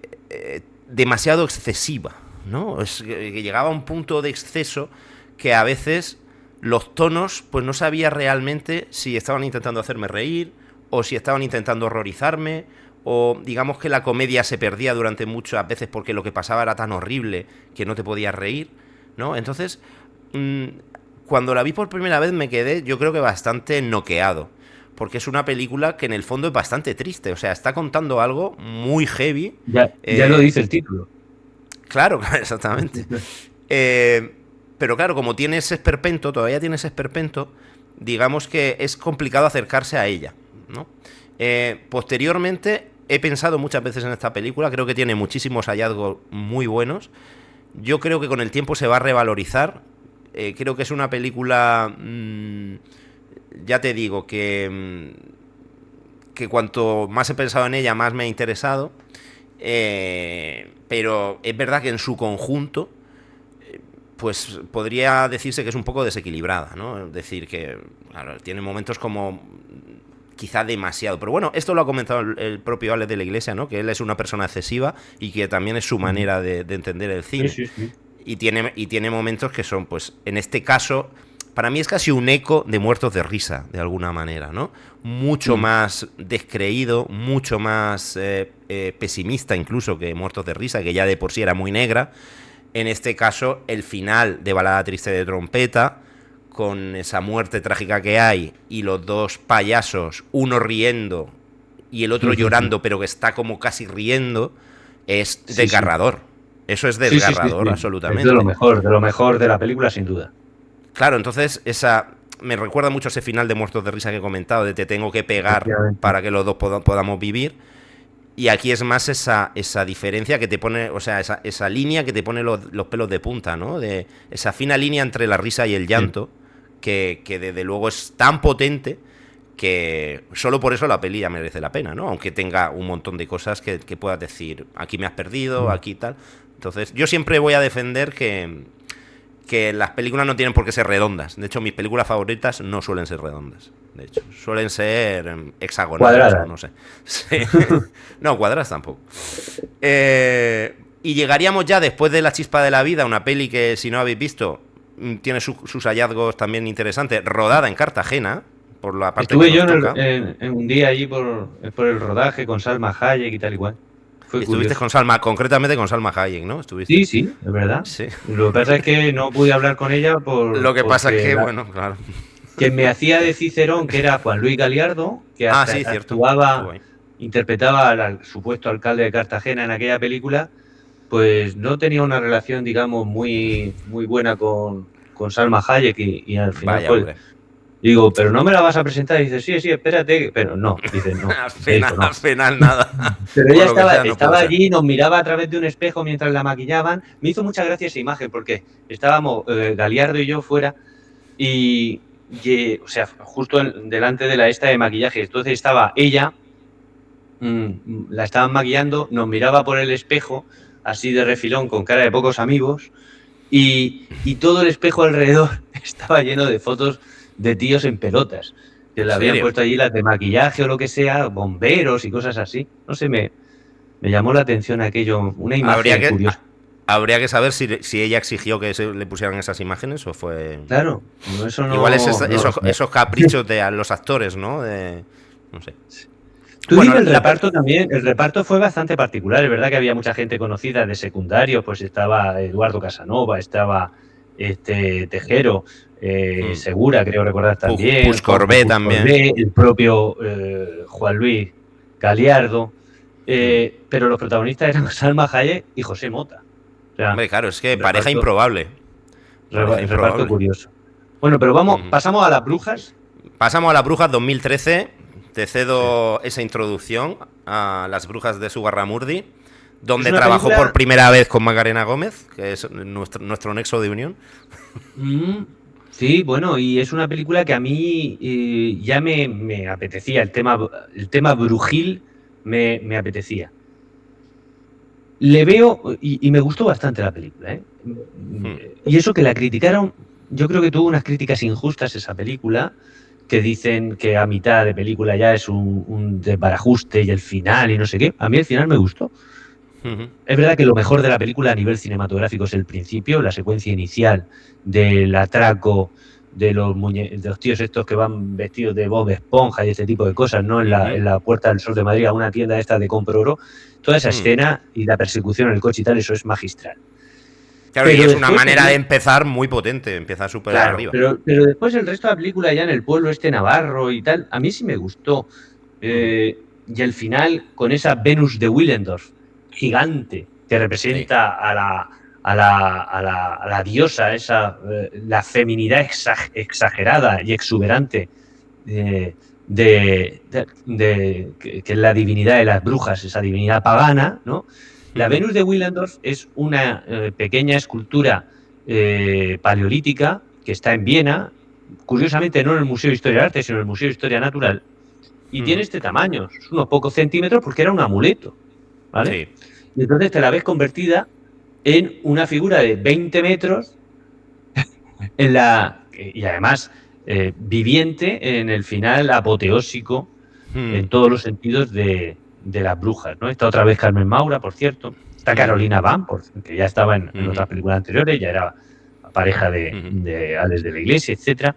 demasiado excesiva, ¿no? Que llegaba a un punto de exceso que a veces los tonos, pues no sabía realmente si estaban intentando hacerme reír o si estaban intentando horrorizarme, o digamos que la comedia se perdía durante muchas veces porque lo que pasaba era tan horrible que no te podías reír, ¿no? Entonces, cuando la vi por primera vez me quedé, yo creo que bastante noqueado, porque es una película que en el fondo es bastante triste, o sea, está contando algo muy heavy. Ya lo dice el título. Claro, exactamente. Pero claro, como tiene ese esperpento, todavía tiene ese esperpento, digamos que es complicado acercarse a ella, ¿no? Posteriormente he pensado muchas veces en esta película, creo que tiene muchísimos hallazgos muy buenos. Yo creo que con el tiempo se va a revalorizar. Creo que es una película, ya te digo, que cuanto más he pensado en ella, más me ha interesado. Pero es verdad que en su conjunto, pues podría decirse que es un poco desequilibrada, ¿no? Es decir, que claro, tiene momentos como quizá demasiado. Pero bueno, esto lo ha comentado el propio Alex de la Iglesia, ¿no? Que él es una persona excesiva y que también es su manera de entender el cine. Sí, sí, sí. Y tiene momentos que son, pues, en este caso, para mí es casi un eco de Muertos de Risa, de alguna manera, ¿no? Mucho más descreído, mucho más pesimista incluso que Muertos de Risa, que ya de por sí era muy negra. En este caso, el final de Balada Triste de Trompeta, con esa muerte trágica que hay, y los dos payasos, uno riendo y el otro llorando, pero que está como casi riendo, es desgarrador. Sí. Eso es desgarrador, absolutamente. Es de lo mejor de la película, sin duda. Claro, entonces me recuerda mucho ese final de Muertos de Risa que he comentado, de te tengo que pegar para que los dos podamos vivir. Y aquí es más esa diferencia que te pone, o sea, esa línea que te pone los pelos de punta, ¿no? De esa fina línea entre la risa y el llanto, que desde luego es tan potente que solo por eso la peli ya merece la pena, ¿no? Aunque tenga un montón de cosas que puedas decir, aquí me has perdido, aquí tal. Entonces, yo siempre voy a defender que las películas no tienen por qué ser redondas. De hecho, mis películas favoritas no suelen ser redondas. De hecho, suelen ser hexagonales, cuadradas. No sé. Sí. No, cuadradas tampoco. Y llegaríamos ya después de La Chispa de la Vida, una peli que, si no habéis visto, tiene sus hallazgos también interesantes, rodada en Cartagena, por la parte Estuve yo en un día allí por el rodaje con Salma Hayek y tal y cual. Estuviste con Salma, concretamente con Salma Hayek, ¿no? ¿Estuviste? Sí, es verdad. Sí. Lo que pasa es que no pude hablar con ella Lo que pasa es que, bueno, claro. Que me hacía de Cicerón, que era Juan Luis Galiardo, que interpretaba al supuesto alcalde de Cartagena en aquella película, pues no tenía una relación, digamos, muy buena con Salma Hayek y al final pues, digo, pero no me la vas a presentar. Y dice, sí, espérate. Pero no, dice, no. Al final nada. Pero ella estaba allí, nos miraba a través de un espejo mientras la maquillaban. Me hizo mucha gracia esa imagen porque estábamos Galiardo y yo fuera y o sea, justo delante de la esta de maquillaje. Entonces estaba ella, la estaban maquillando, nos miraba por el espejo, así de refilón, con cara de pocos amigos, y todo el espejo alrededor estaba lleno de fotos de tíos en pelotas, que le habían puesto allí las de maquillaje o lo que sea, bomberos y cosas así. No sé, me llamó la atención aquello, una imagen curiosa. Habría que saber si ella exigió que se le pusieran esas imágenes o fue... Claro, eso no... Igual es esos caprichos de los actores, ¿no? No sé. Tú dices el reparto también, el reparto fue bastante particular, es verdad que había mucha gente conocida de secundario, pues estaba Eduardo Casanova, estaba Tejero, Segura, creo recordar también. Puig Corbé también. El propio Juan Luis Galiardo, pero los protagonistas eran Salma Hayek y José Mota. O sea, hombre, claro, es que pareja improbable. Reparto curioso. Bueno, pero pasamos a Las Brujas. Pasamos a Las Brujas 2013. Te cedo esa introducción a Las Brujas de Zugarramurdi, donde trabajó por primera vez con Macarena Gómez, que es nuestro nexo de unión. Sí, bueno, y es una película que a mí ya me apetecía, el tema brujil me apetecía. Le veo, y me gustó bastante la película, ¿eh? Y eso que la criticaron, yo creo que tuvo unas críticas injustas esa película, que dicen que a mitad de película ya es un desbarajuste y el final y no sé qué. A mí el final me gustó. Ujú. Es verdad que lo mejor de la película a nivel cinematográfico es el principio, la secuencia inicial del atraco de de los tíos estos que van vestidos de Bob Esponja y ese tipo de cosas, ¿no? Ujú. En la Puerta del Sol de Madrid, a una tienda esta de compro oro. Toda esa Mm. escena y la persecución en el coche y tal, eso es magistral. Claro, y Pero es una después, manera de empezar muy potente, empieza súper claro, arriba. pero después el resto de la película ya en el pueblo este navarro y tal, a mí sí me gustó. Ujú. Y el final con esa Venus de Willendorf, gigante, que Sí. representa a la diosa, la feminidad exagerada y exuberante eh, que es la divinidad de las brujas, esa divinidad pagana, ¿no? La Ujú. Venus de Willendorf es una pequeña escultura paleolítica que está en Viena, curiosamente no en el Museo de Historia del Arte, sino en el Museo de Historia Natural, y tiene Ujú. este tamaño, es unos pocos centímetros porque era un amuleto, ¿vale? Sí. Y entonces te la ves convertida en una figura de 20 metros y además viviente en el final apoteósico Mm. en todos los sentidos de las brujas, ¿no? Está otra vez Carmen Maura, por cierto. Está Ujú. Carolina Van, que ya estaba en Ujú. otras películas anteriores, ya era pareja Ujú. de Alex de la Iglesia, etcétera.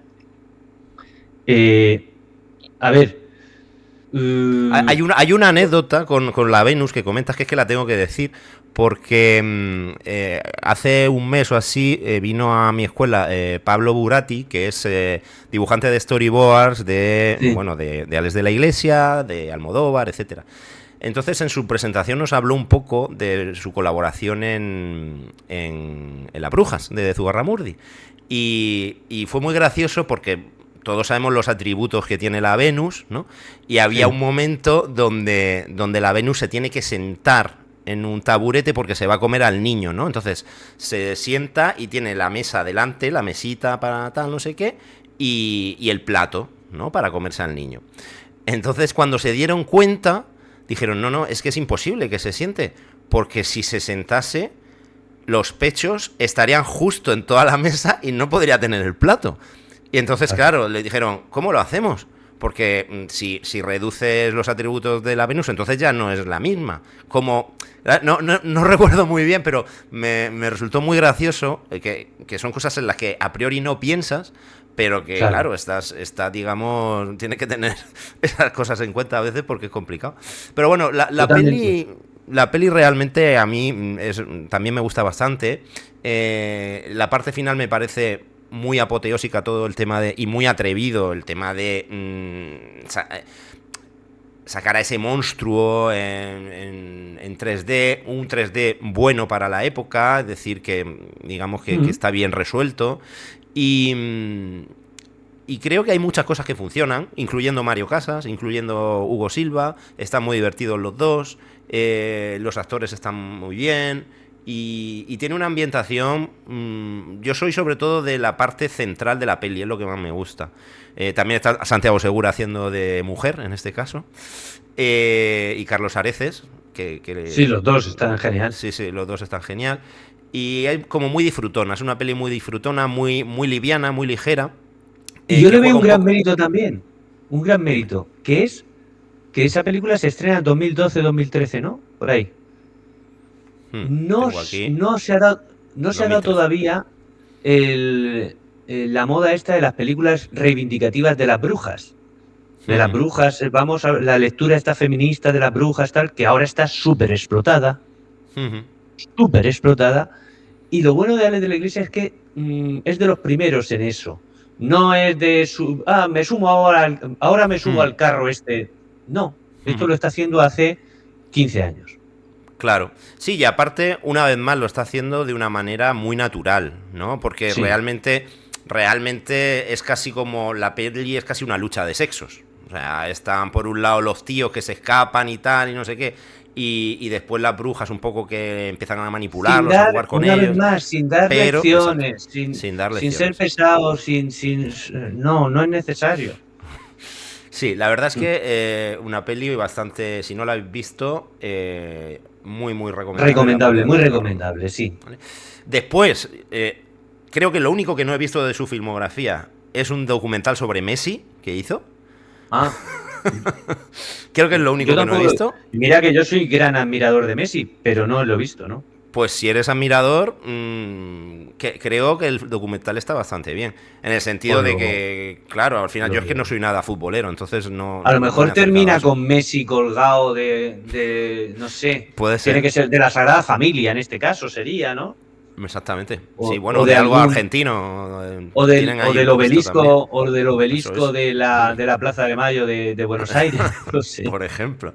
Eh, a ver, uh, Hay una anécdota con la Venus que comentas que es que la tengo que decir porque hace un mes o así vino a mi escuela Pablo Burati, que es dibujante de storyboards de, sí, bueno, de Alex de la Iglesia, de Almodóvar, etcétera. Entonces en su presentación nos habló un poco de su colaboración en Las Brujas, de Zugarramurdi. Y fue muy gracioso porque todos sabemos los atributos que tiene la Venus, ¿no? Y había sí. un momento donde la Venus se tiene que sentar en un taburete porque se va a comer al niño, ¿no? Entonces se sienta y tiene la mesa delante, la mesita para tal, no sé qué, y el plato, ¿no? Para comerse al niño. Entonces cuando se dieron cuenta, dijeron, no, no, es que es imposible que se siente, porque si se sentase, los pechos estarían justo en toda la mesa y no podría tener el plato. Y entonces, Claro. claro, le dijeron, ¿cómo lo hacemos? Porque si reduces los atributos de la Venus, entonces ya no es la misma. Como, no recuerdo muy bien, pero me resultó muy gracioso que son cosas en las que a priori no piensas, pero que, Claro, claro, digamos, tiene que tener esas cosas en cuenta a veces porque es complicado. Pero bueno, totalmente. la peli realmente a mí también me gusta bastante. La parte final me parece muy apoteósica todo el tema y muy atrevido el tema de sacar a ese monstruo en 3D, un 3D bueno para la época, es decir, que digamos que Mm. está bien resuelto. Y creo que hay muchas cosas que funcionan, incluyendo Mario Casas, incluyendo Hugo Silva, están muy divertidos los dos, los actores están muy bien y tiene una ambientación. Yo soy sobre todo de la parte central de la peli, es lo que más me gusta. También está Santiago Segura haciendo de mujer, en este caso, y Carlos Areces, Sí, los dos están genial. sí, sí, los dos están genial. Y hay como muy disfrutona, es una peli muy disfrutona, muy liviana, muy ligera, Y yo que le veo juega un un gran poco. mérito también, un gran Dime. mérito, que es que esa película se estrena en 2012-2013, ¿no? Por ahí. No, Tengo aquí no se ha dado, no se ha dado 2013. todavía la moda esta de las películas reivindicativas de las brujas. De las brujas, vamos a la lectura esta feminista de las brujas, tal, que ahora está súper explotada. Y lo bueno de Ale de la Iglesia es que es de los primeros en eso. No es me sumo ahora, ahora me subo al carro este. No, esto lo está haciendo hace 15 años. Claro. Sí, y aparte, una vez más, lo está haciendo de una manera muy natural, ¿no? Porque Sí, realmente es casi como la peli, es casi una lucha de sexos. O sea, están por un lado los tíos que se escapan y tal, y no sé qué, y después las brujas un poco que empiezan a sin manipularlos, a dar, jugar con una vez ellos, más, sin dar pero, exacto, lecciones, sin dar sin ser lecciones. pesados, no, no es necesario. Sí, la verdad es que una peli bastante, si no la habéis visto, muy recomendable, la Recomendable, podéis muy ver. recomendable, sí. ¿Vale? Después, creo que lo único que no he visto de su filmografía es un documental sobre Messi que hizo. Ah. Creo que es lo único Yo que no he tampoco. visto. Mira que yo soy gran admirador de Messi, pero no lo he visto, ¿no? Pues si eres admirador, creo que el documental está bastante bien. En el sentido Pues de lo, que, claro, al final lo yo es que no miraré. soy nada futbolero, entonces A lo no me mejor he acercado a termina eso. con Messi colgado no sé, Puede tiene ser, que ser de la Sagrada Familia en este caso, sería, ¿no? exactamente. Sí, O bueno, de de algo algún, argentino. Tienen ahí un Cristo también. o del Eso obelisco es. de la Plaza de Mayo de Buenos Aires, no sé. Por ejemplo.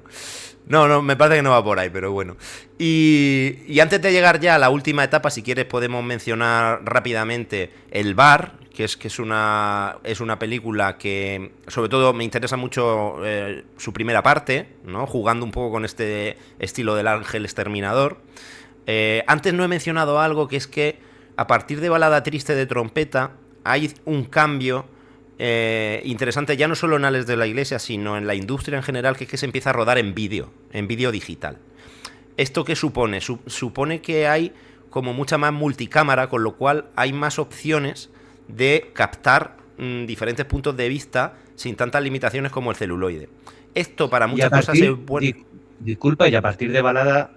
No, no, me parece que no va por ahí, pero bueno. Y antes de llegar ya a la última etapa, si quieres podemos mencionar rápidamente El Bar, que es una película que sobre todo me interesa mucho su primera parte, ¿no? Jugando un poco con este estilo del ángel exterminador. Antes no he mencionado algo, que es que a partir de Balada Triste de Trompeta hay un cambio interesante, ya no solo en Ales de la Iglesia, sino en la industria en general, que es que se empieza a rodar en vídeo digital. ¿Esto qué supone? Supone que hay como mucha más multicámara, con lo cual hay más opciones de captar diferentes puntos de vista sin tantas limitaciones como el celuloide. Esto para Y a muchas cosas es partir, bueno. disculpa, y a partir de Balada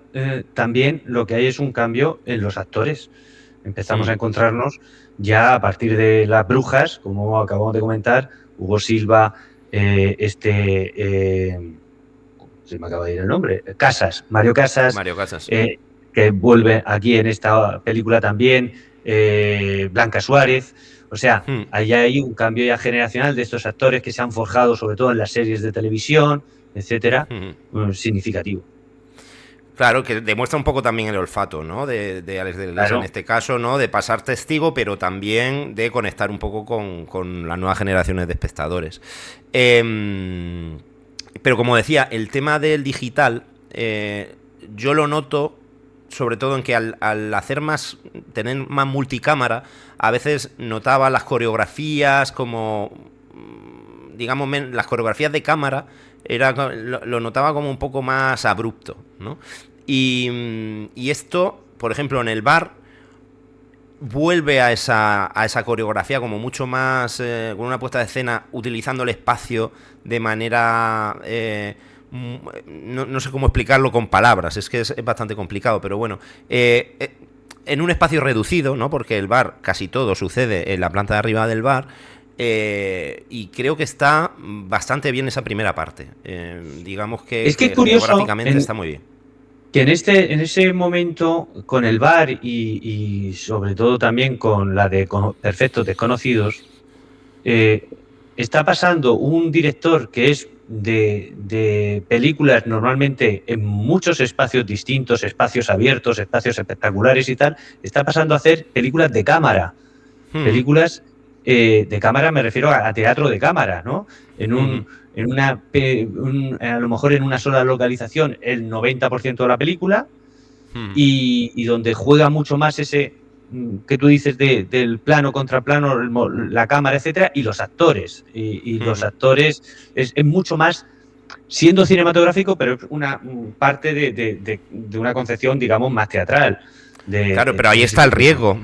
también lo que hay es un cambio en los actores. Empezamos a encontrarnos ya a partir de Las Brujas, como acabamos de comentar, Hugo Silva, se me acaba de ir el nombre, Mario Casas, Mario Casas. que vuelve aquí en esta película también, Blanca Suárez. O sea, Hmm. ahí hay un cambio ya generacional de estos actores que se han forjado sobre todo en las series de televisión, etcétera, Hmm. significativo. Claro, que demuestra un poco también el olfato, ¿no? De Alex de la Iglesia en Claro. este caso, ¿no? De pasar testigo, pero también de conectar un poco con las nuevas generaciones de espectadores. Pero como decía, el tema del digital, yo lo noto sobre todo en que al hacer más, tener más multicámara, a veces notaba las coreografías como, digamos, las coreografías de cámara, lo notaba como un poco más abrupto, ¿no? Y esto, por ejemplo, en El Bar, vuelve a esa coreografía como mucho más, con una puesta de escena, utilizando el espacio de manera... no sé cómo explicarlo con palabras, es que es bastante complicado, pero bueno, en un espacio reducido, ¿no? Porque el bar, casi todo sucede en la planta de arriba del bar, y creo que está bastante bien esa primera parte. Digamos Es que es que curioso geográficamente está muy bien. que en ese momento, con el bar y sobre todo también con la de Perfectos Desconocidos, eh, está pasando un director que es de películas normalmente en muchos espacios distintos, espacios abiertos, espacios espectaculares y tal, está pasando a hacer películas de cámara. Hmm, Películas de cámara, me refiero a teatro de cámara, ¿no? En hmm, un, en una, a lo mejor en una sola localización el 90% de la película hmm, y donde juega mucho más ese que tú dices del plano contra plano, la cámara, etcétera, y los actores. Y los hmm. actores es mucho más, siendo cinematográfico, pero es una parte de una concepción, digamos, más teatral Claro, pero ahí en ese está el sentido. riesgo,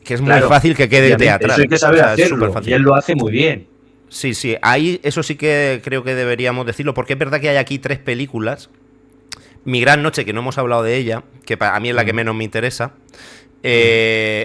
que es muy Claro, fácil que quede obviamente, eso hay teatral. que O saber sea, es súper hacerlo, y fácil. él lo hace muy bien. Sí, sí, ahí eso sí que creo que deberíamos decirlo, porque es verdad que hay aquí tres películas. Mi Gran Noche, que no hemos hablado de ella, que para mí es la que Uh-huh. menos me interesa. Uh-huh.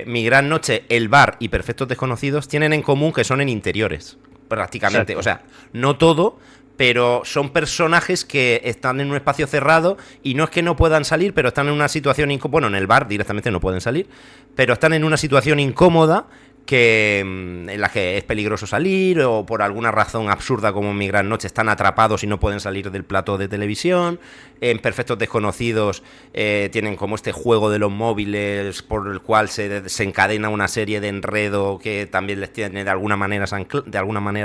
Mi Gran Noche, El Bar y Perfectos Desconocidos tienen en común que son en interiores, prácticamente. O Exacto. sea, no todo, pero son personajes que están en un espacio cerrado y no es que no puedan salir, pero están en una situación incómoda. Bueno, en el bar directamente no pueden salir, pero están en una situación incómoda en la que es peligroso salir o por alguna razón absurda como en Mi Gran Noche están atrapados y no pueden salir del plato de televisión. En Perfectos Desconocidos tienen como este juego de los móviles por el cual se desencadena una serie de enredo que también les tiene de alguna manera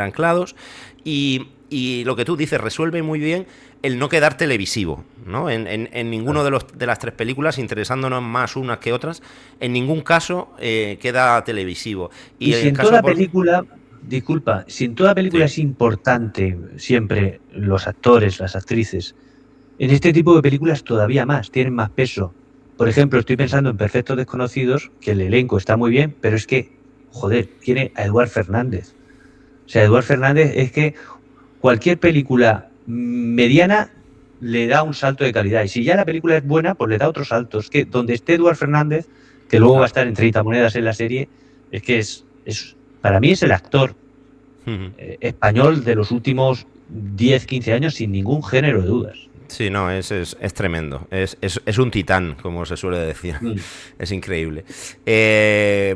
anclados. Y lo que tú dices, resuelve muy bien el no quedar televisivo, ¿no? En ninguno de las tres películas, interesándonos más unas que otras, en ningún caso queda televisivo. Y Y en si el en caso toda por... película, disculpa, si en toda película Sí. es importante siempre los actores, las actrices, en este tipo de películas todavía más, tienen más peso. Por ejemplo, estoy pensando en Perfectos Desconocidos, que el elenco está muy bien, pero es que, joder, tiene a Eduard Fernández. O sea, Eduard Fernández es que cualquier película mediana le da un salto de calidad. Y si ya la película es buena, pues le da otros saltos. Que donde esté Eduard Fernández, que luego va a estar en 30 monedas en la serie, es que para mí es el actor español de los últimos 10, 15 años sin ningún género de dudas. Sí, no, es tremendo. Es un titán, como se suele decir. Es increíble.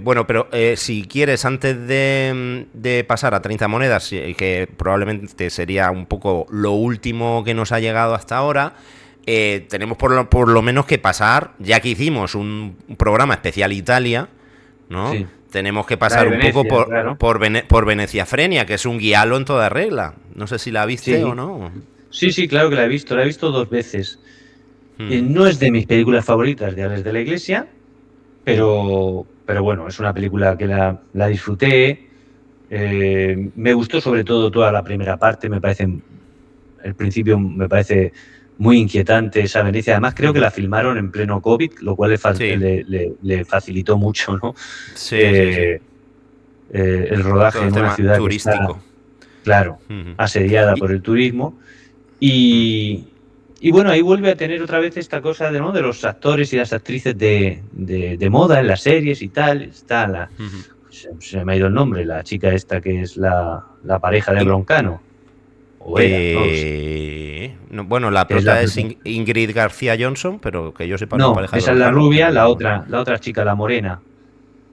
Bueno, pero si quieres, antes de pasar a 30 monedas, que probablemente sería un poco lo último que nos ha llegado hasta ahora, tenemos por lo menos que pasar, ya que hicimos un programa especial Italia, ¿no? Sí. Tenemos que pasar un poco por Veneciafrenia, que es un guialo en toda regla. No sé si la viste o no. Sí, claro que la he visto 2 veces. No es de mis películas favoritas de Ales de la Iglesia, pero bueno, es una película que la disfruté. Me gustó sobre todo toda la primera parte, el principio me parece muy inquietante esa Venecia. Además creo que la filmaron en pleno COVID, lo cual le facilitó mucho, ¿no? Sí, el rodaje en una ciudad turístico. Que está, asediada por el turismo. Y bueno, ahí vuelve a tener otra vez esta cosa de los actores y las actrices de moda en las series y tal. Está se me ha ido el nombre, la chica esta que es la pareja de Broncano. Bueno, la prota es Ingrid García Johnson, pero que yo sepa no, pareja esa es la rubia, la otra chica, la morena.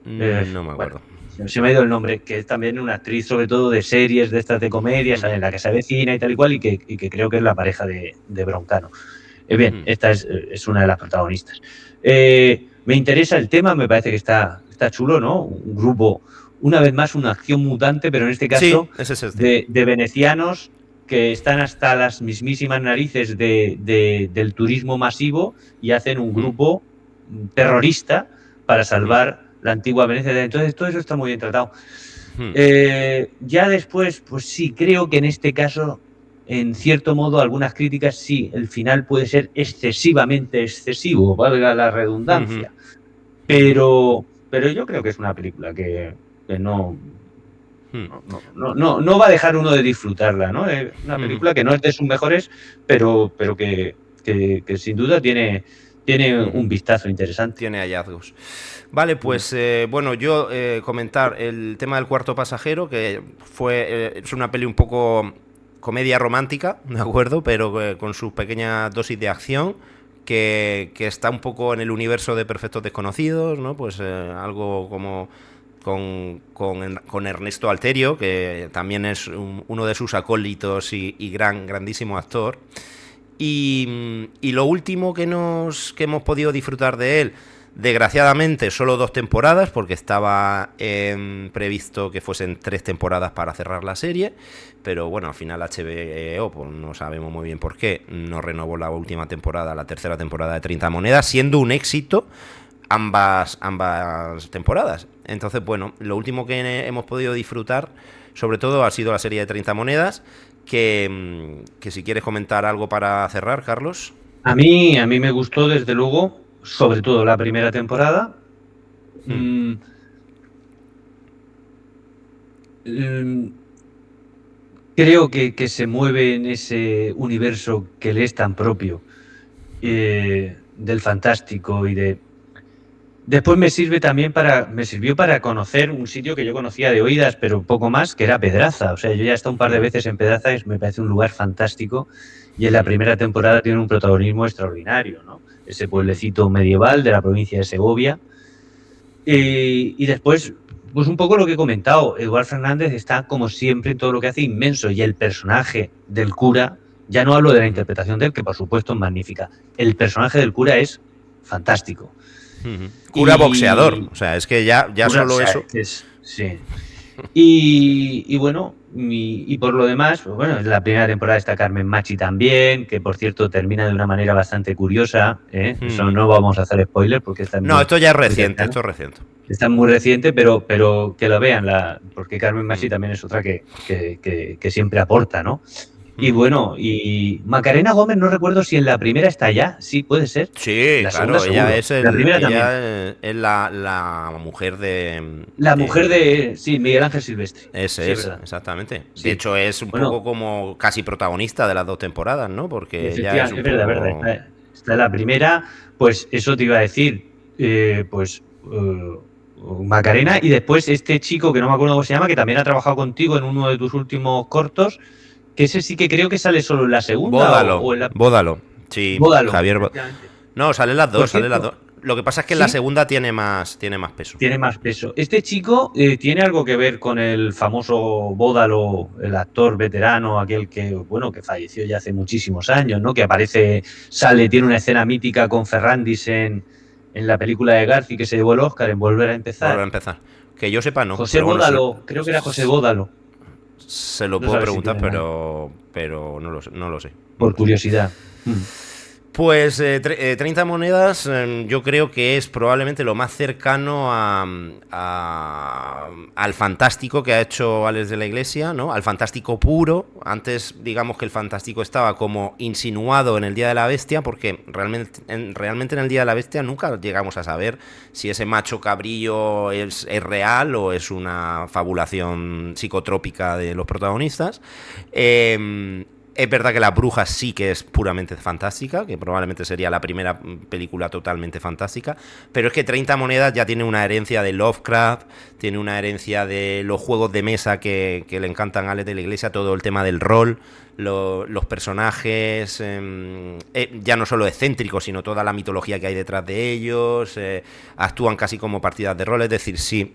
No me acuerdo. Bueno, se me ha ido el nombre, que es también una actriz sobre todo de series de estas de comedia, en la que se avecina y tal y cual, y que creo que es la pareja de Broncano. Bien, esta es una de las protagonistas. Me interesa el tema, me parece que está chulo, ¿no? Un grupo, una vez más, una acción mutante, pero en este caso de venecianos que están hasta las mismísimas narices del turismo masivo y hacen un grupo terrorista para salvar la antigua Venecia. Entonces todo eso está muy bien tratado. Ya después, pues sí, creo que en este caso, en cierto modo, algunas críticas sí, el final puede ser excesivamente excesivo, valga la redundancia. Pero yo creo que es una película que no va a dejar uno de disfrutarla, ¿no? Es una película que no es de sus mejores, pero que sin duda tiene un vistazo interesante. Tiene hallazgos. Vale, pues bueno, yo comentar el tema del Cuarto pasajero, que es una peli un poco comedia romántica, ¿de acuerdo? Pero con su pequeña dosis de acción, que está un poco en el universo de Perfectos Desconocidos, ¿no? Pues algo como con Ernesto Alterio, que también es uno de sus acólitos y grandísimo actor. Y lo último que hemos podido disfrutar de él, desgraciadamente solo 2 temporadas, porque estaba previsto que fuesen 3 temporadas para cerrar la serie, pero bueno, al final HBO, pues no sabemos muy bien por qué, no renovó la última temporada, la tercera temporada de 30 monedas, siendo un éxito ambas temporadas. Entonces, bueno, lo último que hemos podido disfrutar, sobre todo, ha sido la serie de 30 monedas, que si quieres comentar algo para cerrar, Carlos. A mí me gustó, desde luego, sobre todo la primera temporada. Creo que se mueve en ese universo que le es tan propio, del fantástico y de... Después me sirvió para conocer un sitio que yo conocía de oídas, pero poco más, que era Pedraza. O sea, yo ya he estado un par de veces en Pedraza y me parece un lugar fantástico. Y en la primera temporada tiene un protagonismo extraordinario, ¿no? Ese pueblecito medieval de la provincia de Segovia. Y después, pues un poco lo que he comentado, Eduard Fernández está, como siempre, en todo lo que hace inmenso. Y el personaje del cura, ya no hablo de la interpretación de él, que por supuesto es magnífica. El personaje del cura es fantástico. Cura boxeador, o sea, es que ya solo eso. Sí. Y bueno, y por lo demás, pues bueno, en la primera temporada está Carmen Machi también, que por cierto termina de una manera bastante curiosa. Eso no vamos a hacer spoiler porque está no, esto ya es reciente, esto es reciente. Está muy reciente, pero que lo vean, porque Carmen Machi también es otra que siempre aporta, ¿no? Y bueno, y Macarena Gómez, no recuerdo si en la primera está ya. Sí, puede ser. Sí, La claro, segunda seguro. La primera también. ella es la mujer La mujer de, sí, Miguel Ángel Silvestre. ese Sí, es es, verdad. exactamente. De Sí. hecho, es un poco Bueno, como casi protagonista de las dos temporadas, ¿no? Porque ella es efectivamente, un es verdad. poco... Está en la primera, pues eso te iba a decir. Pues Macarena y después este chico que no me acuerdo cómo se llama, que también ha trabajado contigo en uno de tus últimos cortos, que ese sí que creo que sale solo en la segunda Bódalo, o en la... Bódalo. Sí, Bódalo, Javier. efectivamente. No, salen las Por dos, salen las cierto, dos. Lo que pasa es que en la sí, segunda tiene más peso. tiene más peso. Este chico tiene algo que ver con el famoso Bódalo, el actor veterano, aquel que, bueno, que falleció ya hace muchísimos años, ¿no? Que aparece, sale, tiene una escena mítica con Ferrandis en la película de Garci que se llevó el Oscar en Volver a Volver a empezar. empezar. Que yo sepa, no. José Pero bueno, Bódalo, creo que era José Bódalo. se lo No puedo sabes si preguntar, tiene nada. pero no lo sé, no lo sé. No Por lo sé. curiosidad. Pues 30 monedas yo creo que es probablemente lo más cercano al fantástico que ha hecho Alex de la Iglesia, ¿no? Al fantástico puro. Antes, digamos que el fantástico estaba como insinuado en el Día de la Bestia, porque realmente en el Día de la Bestia nunca llegamos a saber si ese macho cabrillo es real o es una fabulación psicotrópica de los protagonistas. Es verdad que La Bruja sí que es puramente fantástica, que probablemente sería la primera película totalmente fantástica, pero es que 30 monedas ya tiene una herencia de Lovecraft, tiene una herencia de los juegos de mesa que le encantan a Alex de la Iglesia, todo el tema del rol, los personajes, ya no solo excéntricos, sino toda la mitología que hay detrás de ellos, actúan casi como partidas de rol, es decir, sí.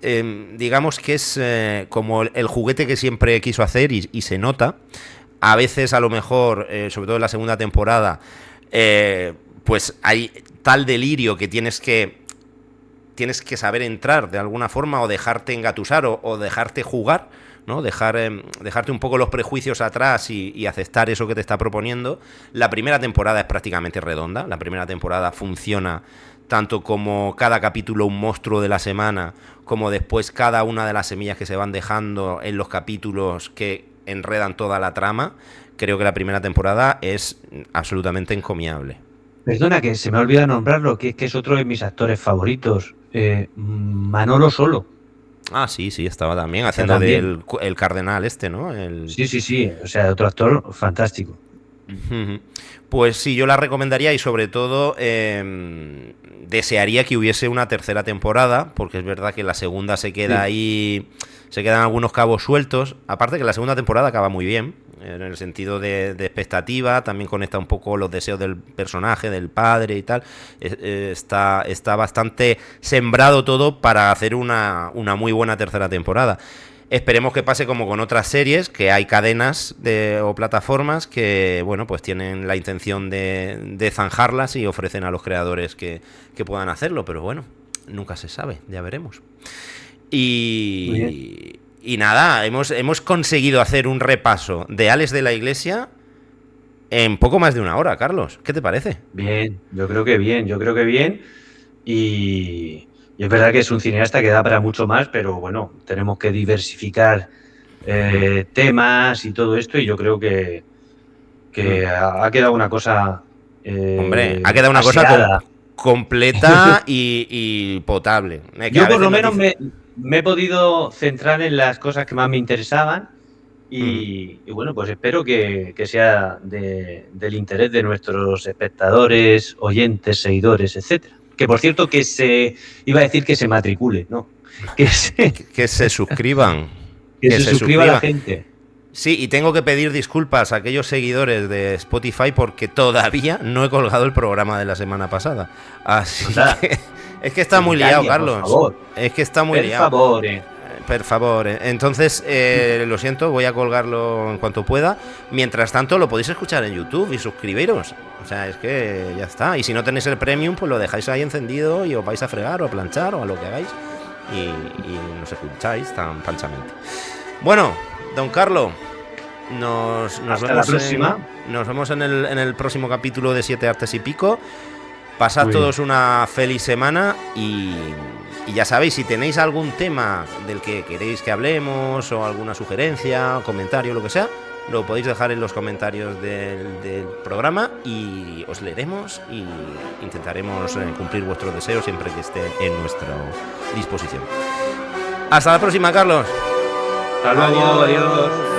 Digamos que es como el juguete que siempre quiso hacer y se nota. A veces, a lo mejor, sobre todo en la segunda temporada, pues hay tal delirio que tienes que saber entrar de alguna forma o dejarte engatusar o dejarte jugar, ¿no? Dejarte un poco los prejuicios atrás y aceptar eso que te está proponiendo. La primera temporada es prácticamente redonda. La primera temporada funciona tanto como cada capítulo un monstruo de la semana, como después cada una de las semillas que se van dejando en los capítulos que enredan toda la trama. Creo que la primera temporada es absolutamente encomiable. Perdona, que se me ha olvidado nombrarlo, que es otro de mis actores favoritos. Manolo Solo. Ah, sí, sí, estaba también Está haciendo también. del el cardenal este, ¿no? Sí, sí, sí. O sea, otro actor fantástico. Pues sí, yo la recomendaría y sobre todo desearía que hubiese una tercera temporada, porque es verdad que la segunda se queda Sí. ahí, se quedan algunos cabos sueltos. Aparte que la segunda temporada acaba muy bien, en el sentido de expectativa, también conecta un poco los deseos del personaje, del padre y tal. Está bastante sembrado todo para hacer una muy buena tercera temporada. Esperemos que pase como con otras series, que hay cadenas o plataformas que, bueno, pues tienen la intención de zanjarlas y ofrecen a los creadores que puedan hacerlo, pero bueno, nunca se sabe, ya veremos. Muy bien. Y nada, hemos conseguido hacer un repaso de Alex de la Iglesia en poco más de una hora, Carlos. ¿Qué te parece? Bien, yo creo que bien, yo creo que bien. Y es verdad que es un cineasta que da para mucho más, pero bueno, tenemos que diversificar temas y todo esto, y yo creo que ha quedado una cosa Hombre, ha quedado una cosa aseada. completa y potable. Que a Yo por veces lo nos menos dice... me he podido centrar en las cosas que más me interesaban y bueno, pues espero que sea del interés de nuestros espectadores, oyentes, seguidores, etcétera. Que por cierto iba a decir que se matricule, ¿no? Que se, Que se suscriban. que Que se se suscriba a la suscriban. gente. Sí, y tengo que pedir disculpas a aquellos seguidores de Spotify porque todavía no he colgado el programa de la semana pasada. Así Anda, que es que está en muy liado, Italia, por Carlos. favor. Es que está muy Per liado. favore. Por favor. Entonces, lo siento, voy a colgarlo en cuanto pueda. Mientras tanto, lo podéis escuchar en YouTube y suscribiros. O sea, es que ya está. Y si no tenéis el premium, pues lo dejáis ahí encendido y os vais a fregar o a planchar o a lo que hagáis. Y nos escucháis tan panchamente. Bueno, don Carlos, Hasta la próxima. nos vemos en el próximo capítulo de Siete Artes y Pico. Pasad Muy bien. todos una feliz semana y ya sabéis, si tenéis algún tema del que queréis que hablemos o alguna sugerencia, comentario, lo que sea, lo podéis dejar en los comentarios del programa y os leeremos y intentaremos cumplir vuestros deseos siempre que esté en nuestra disposición. Hasta la próxima, Carlos. Hasta luego, adiós.